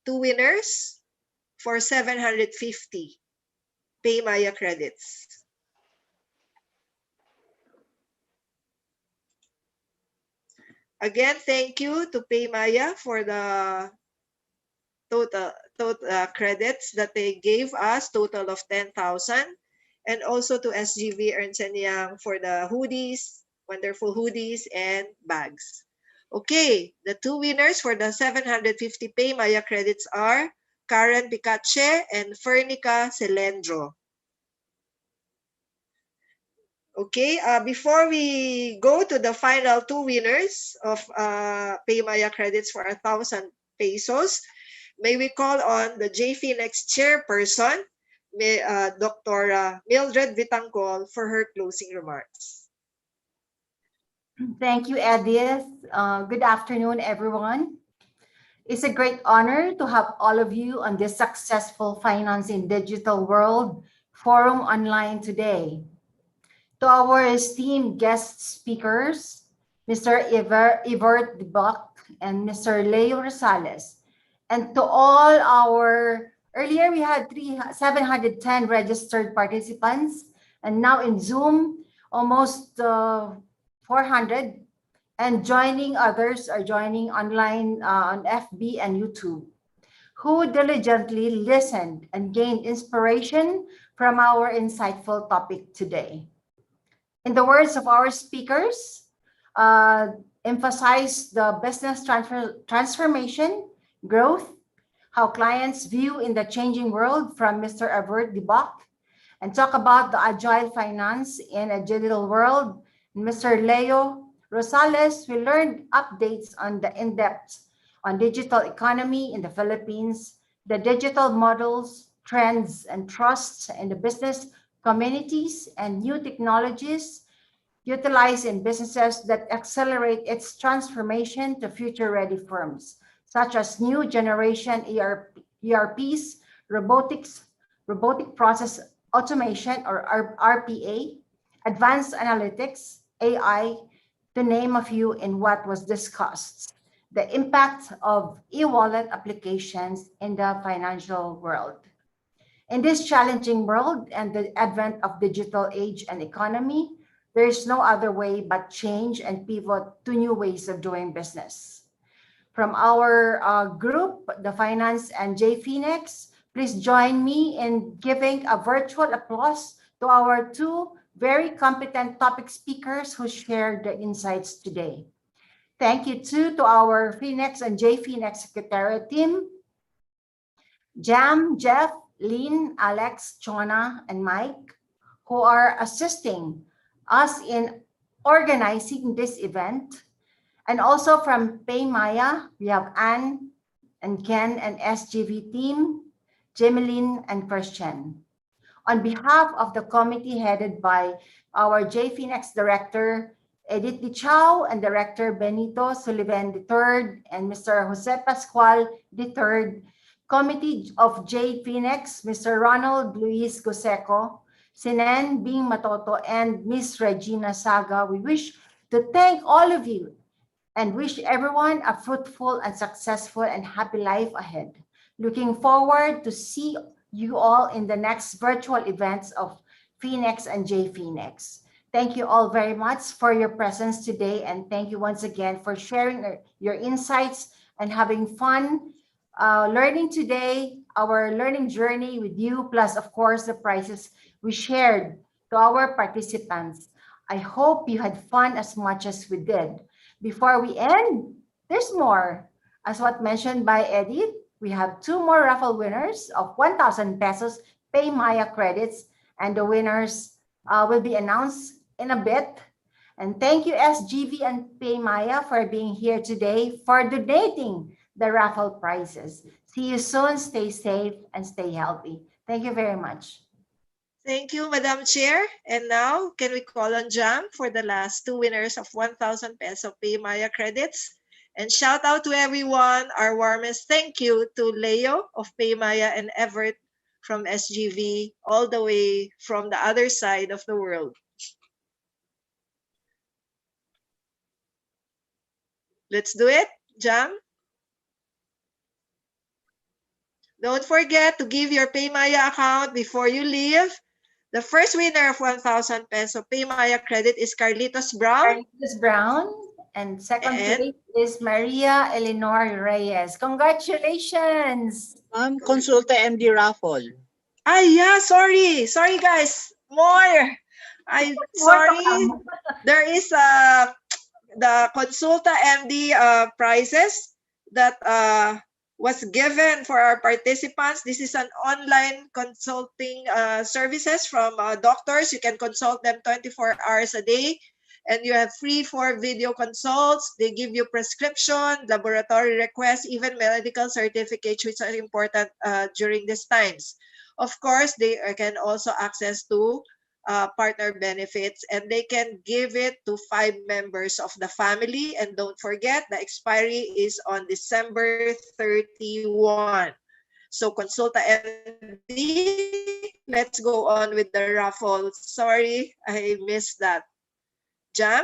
2 winners for 750 PayMaya credits. Again, thank you to PayMaya for the total credits that they gave us, total of 10,000. And also to SGV Ernst & Young for the hoodies, wonderful hoodies and bags. Okay, the 2 winners for the 750 PayMaya credits are Karen Picache and Fernica Celendro. Okay, before we go to the final 2 winners of PayMaya credits for 1,000 pesos, may we call on the JFINEX chairperson, Dr. Mildred Vitangcol, for her closing remarks. Thank you, Edith. Good afternoon, everyone. It's a great honor to have all of you on this successful Finance in Digital World forum online today. To our esteemed guest speakers, Mr. Evert de Buck and Mr. Leo Rosales, and to all our, earlier we had 710 registered participants, and now in Zoom, almost 400, and joining others are joining online on FB and YouTube, who diligently listened and gained inspiration from our insightful topic today. In the words of our speakers, emphasize the business transformation, growth, how clients view in the changing world from Mr. Evert de Buck, and talk about the agile finance in a digital world. Mr. Leo Rosales, we learned updates on the in-depth on digital economy in the Philippines, the digital models, trends, and trusts in the business communities, and new technologies utilized in businesses that accelerate its transformation to future-ready firms, such as new generation ERPs, robotic process automation, or RPA, advanced analytics, AI, to name a few in what was discussed. The impact of e-wallet applications in the financial world. In this challenging world and the advent of digital age and economy, there is no other way but change and pivot to new ways of doing business. From our group, the Finance and JFINEX, please join me in giving a virtual applause to our 2 very competent topic speakers who shared the insights today. Thank you too to our FINEX and JFINEX Secretariat team, Jam, Jeff, Lynn, Alex, Chona, and Mike, who are assisting us in organizing this event. And also from Paymaya, we have Anne and Ken and SGV team, Jemeline and Christian. On behalf of the committee headed by our JFINEX Director, Edith Dichao, and Director Benito Sullivan III, and Mr. Jose Pascual III, Committee of JFINEX, Mr. Ronald Luis Goseco, Sinen Bing Matoto, and Ms. Regina Saga, we wish to thank all of you and wish everyone a fruitful and successful and happy life ahead. Looking forward to see you all in the next virtual events of FINEX and JFINEX. Thank you all very much for your presence today, and thank you once again for sharing your insights and having fun learning today, our learning journey with you, plus of course the prizes we shared to our participants. I hope you had fun as much as we did. Before we end, there's more. As what mentioned by Edith, we have 2 more raffle winners of 1,000 pesos Pay Maya credits, and the winners will be announced in a bit. And thank you, SGV and Pay Maya, for being here today for donating the raffle prizes. See you soon. Stay safe and stay healthy. Thank you very much. Thank you, Madam Chair. And now, can we call on Jam for the last 2 winners of 1,000 peso Pay Maya credits? And shout out to everyone. Our warmest thank you to Leo of Pay Maya and Everett from SGV, all the way from the other side of the world. Let's do it, Jam. Don't forget to give your PayMaya account before you leave. The first winner of 1,000 peso PayMaya credit is Carlitos Brown. Carlitos Brown. And second place is Maria Eleanor Reyes. Congratulations. Consulta MD raffle. Yeah, sorry. Sorry, guys. More. Sorry. There is the Consulta MD prizes that was given for our participants. This is an online consulting services from doctors. You can consult them 24 hours a day, and you have free 4 video consults. They give you prescription, laboratory requests, even medical certificates, which are important during these times. Of course, they can also access to partner benefits, and they can give it to 5 members of the family. And don't forget, the expiry is on December 31. So Consulta MD, let's go on with the raffle. Sorry, I missed that. Jam?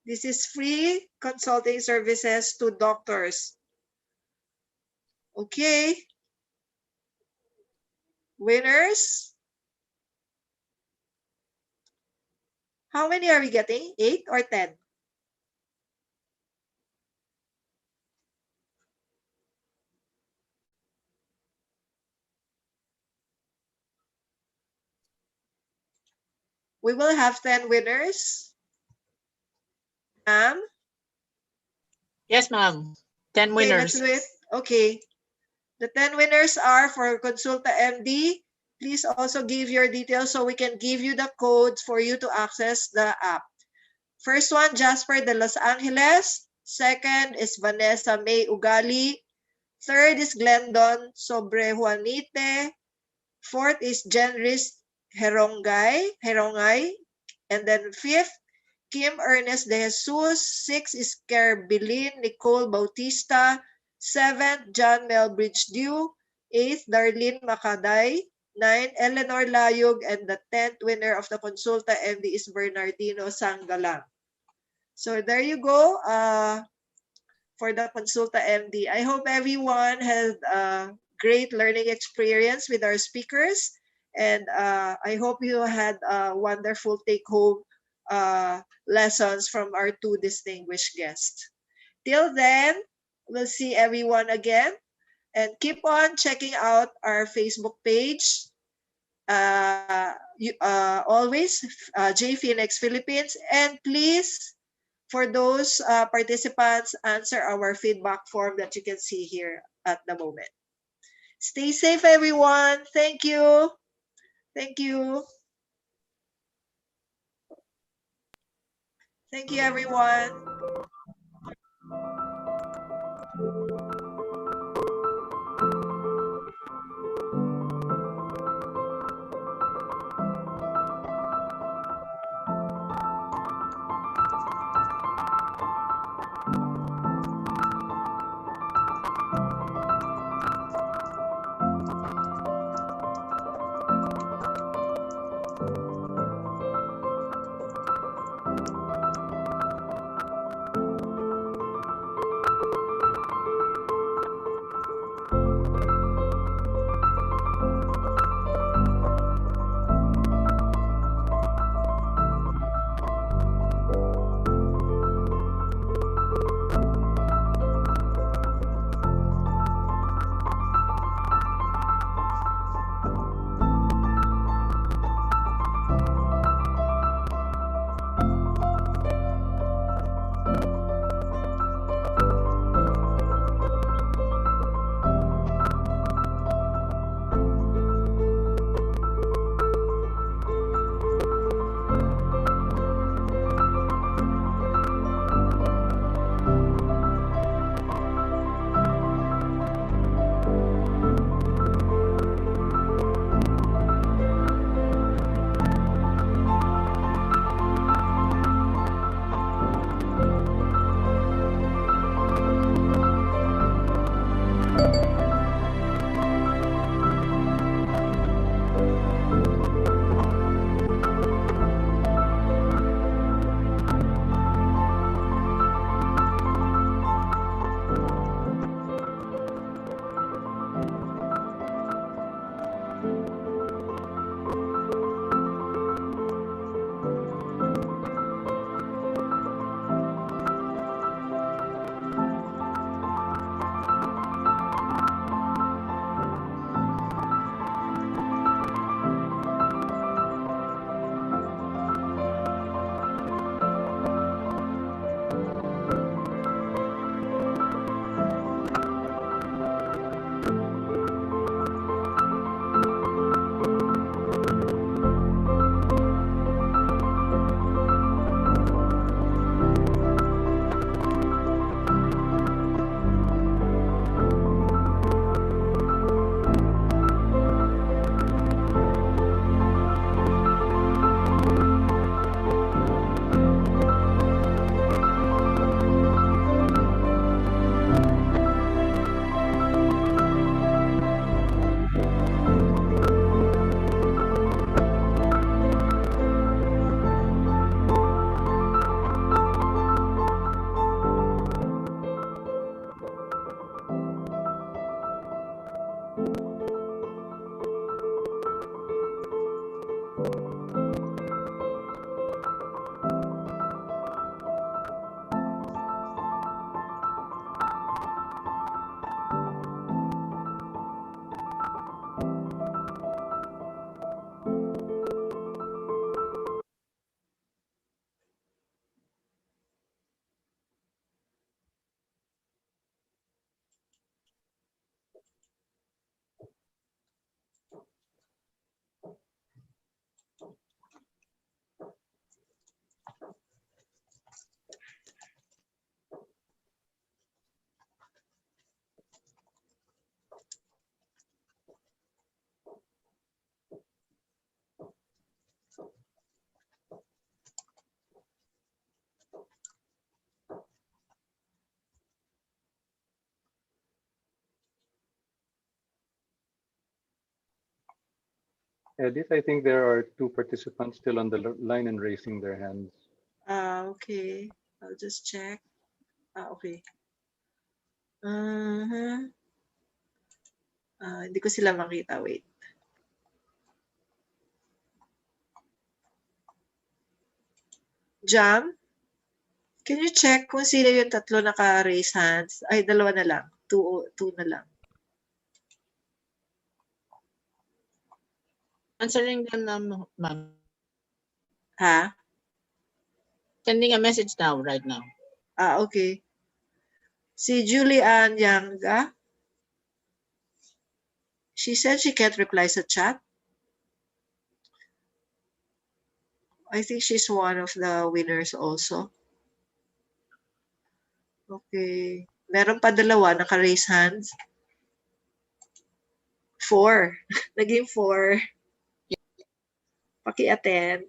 This is free consulting services to doctors. Okay. Winners? How many are we getting? 8 or 10? We will have 10 winners. Ma'am? Yes, ma'am. 10 Okay, winners. let's do it. Okay. The 10 winners are for Consulta MD. Please also give your details so we can give you the codes for you to access the app. First one, Jasper de Los Angeles. Second is Vanessa May Ugali. Third is Glendon Sobre Juanite. Fourth is Jenris Herongay. And then fifth, Kim Ernest de Jesus. Sixth is Kerbilin Nicole Bautista. Seventh, John Melbridge Dew. Eighth, Darlene Macaday. 9, Eleanor Layog. And the 10th winner of the Consulta MD is Bernardino Sangalang. So there you go for the Consulta MD. I hope everyone had a great learning experience with our speakers. And I hope you had wonderful take-home lessons from our 2 distinguished guests. Till then, we'll see everyone again. And keep on checking out our Facebook page. Always JFINEX Philippines. And please, for those participants, answer our feedback form that you can see here at the moment. Stay safe, everyone. Thank you. Thank you. Thank you, everyone. Edith, I think there are two participants still on the line and raising their hands. Okay. I'll just check. Okay. Uh-huh. Hindi ko sila makita. Wait. Jam? Can you check kung sino yung tatlo naka-raise hands? Ay, dalawa na lang. Two na lang. Answering them now, ma'am. Ha? Sending a message now, right now. Okay. Si Julian Yanga. She said she can't reply sa chat. I think she's one of the winners also. Okay. Meron pa dalawa naka-raise hands. 4. Naging 4. Paki-attend.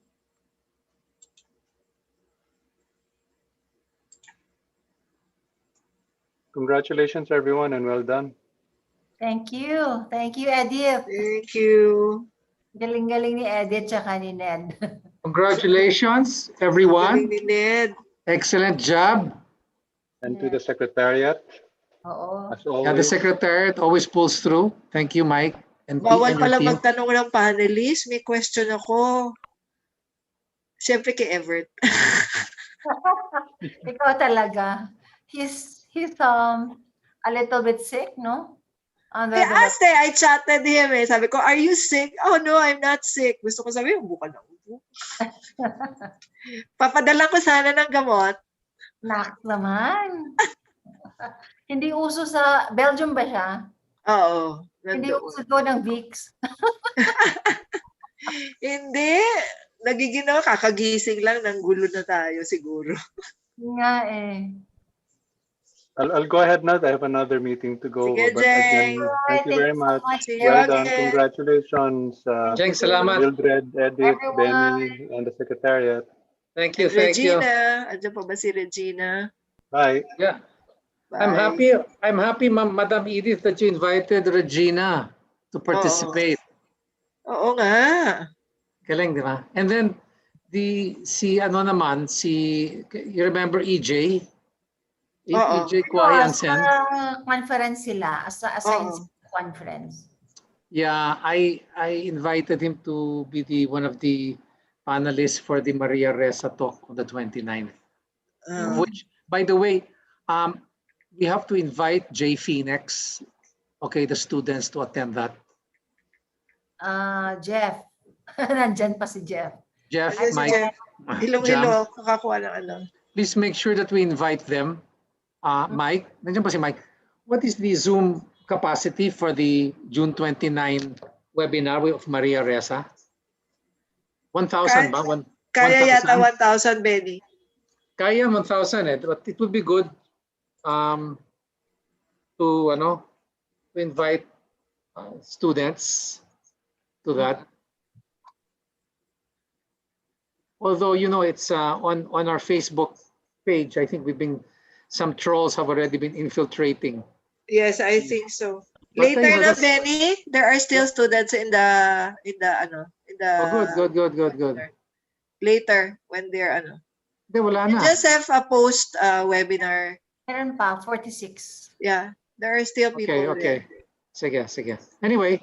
Congratulations, everyone, and well done. Thank you. Thank you, Edith. Thank you. Galing-galing ni Edith tsaka ni Ned. Congratulations, Galing everyone. ni Ned. Excellent job. And to the Secretariat, Oo. as Yeah, the always. secretariat always pulls through. Thank you, Mike. And Bawal and your pala team. magtanong ng panelist. May question ako. Siyempre kay Everett. Ikaw talaga. He's a little bit sick, no? I asked I chatted him eh. Sabi ko, are you sick? Oh no, I'm not sick. Gusto ko sabi, ubo ka na ubo. Papadala ko sana ng gamot. Nak naman. Hindi uso sa Belgium ba siya? Oo. Hindi nandoon. uso doon ng Vicks. Hindi. Nagiging kakagising lang ng gulo na tayo siguro. Nga eh. I'll go ahead now. I have another meeting to go. Sige, But Jeng. again, thank you very much. See you Well done. again. Congratulations, Jeng, salamat. Mildred, Edith, Everyone. Benny, and the Secretariat. Thank you, thank you. Regina. Andiyan pa ba si Regina? Bye. Yeah, Bye. I'm happy, Madam Edith, that you invited Regina to participate. Oo nga. Galing, di ba? And then si you remember EJ? Oo. EJ Kwai Ansen. Conference sila. Assigned conference. Yeah, I invited him to be one of the panelists for the Maria Ressa talk on the 29th. Which, by the way, we have to invite FINEX, okay, the students to attend that. Jeff. Nandyan pa si Jeff. Jeff, Yes, Mike, Jeff. Jam. Hello. Kakakuha ng ano. Please make sure that we invite them. Mike, nandiyan pa si Mike. What is the Zoom capacity for the June 29 webinar of Maria Ressa? 1,000 ba? Kaya yata 1,000, Benny. Kaya 1,000 eh. But it would be good to invite students to that. Although, it's on our Facebook page, I think some trolls have already been infiltrating. Yes, I think so. But Later anyway, na, Benny, there are still students in the Oh, good. Later when they're Hindi, wala you na. just have a post webinar. Meron pa, 46. Yeah, there are still people Okay. Sige. Anyway,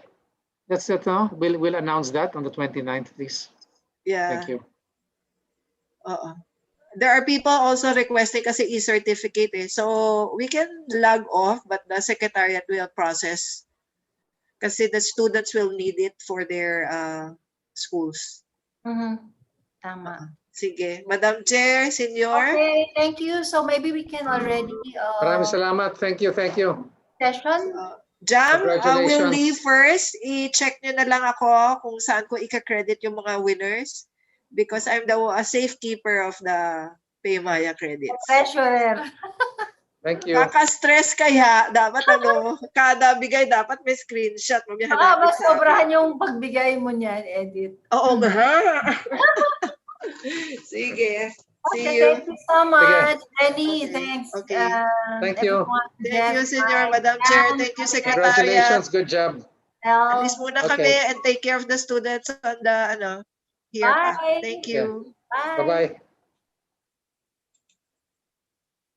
that's it. We'll announce that on the 29th, please. Yeah. Thank you. There are people also requesting kasi e-certificate eh. So we can log off but the secretariat will process kasi the students will need it for their schools. Tama. Sige. Madam Chair, Senior. Okay, thank you. So maybe we can already Maraming salamat. Thank you. session. Jam, will Congratulations. leave first. I-check nyo na lang ako kung saan ko ika-credit yung mga winners because I'm a safekeeper of the Paymaya credits. Treasurer. Thank you. Kaka-stress kaya, dapat kada bigay dapat may screenshot. Mas sobrahan yung pagbigay mo niyan, Edith. Oo nga. Sige. See Okay, you. thank you so much. Benny, thanks. Okay. Thank you. everyone. Thank you, Jeff, Senior, Mike, Madam Chair. Pam, Thank you, Secretary. Secretariat. Congratulations. Good job. Alis muna kami Okay. and take care of the students on the here pa. Bye. Thank you. Bye. Bye-bye.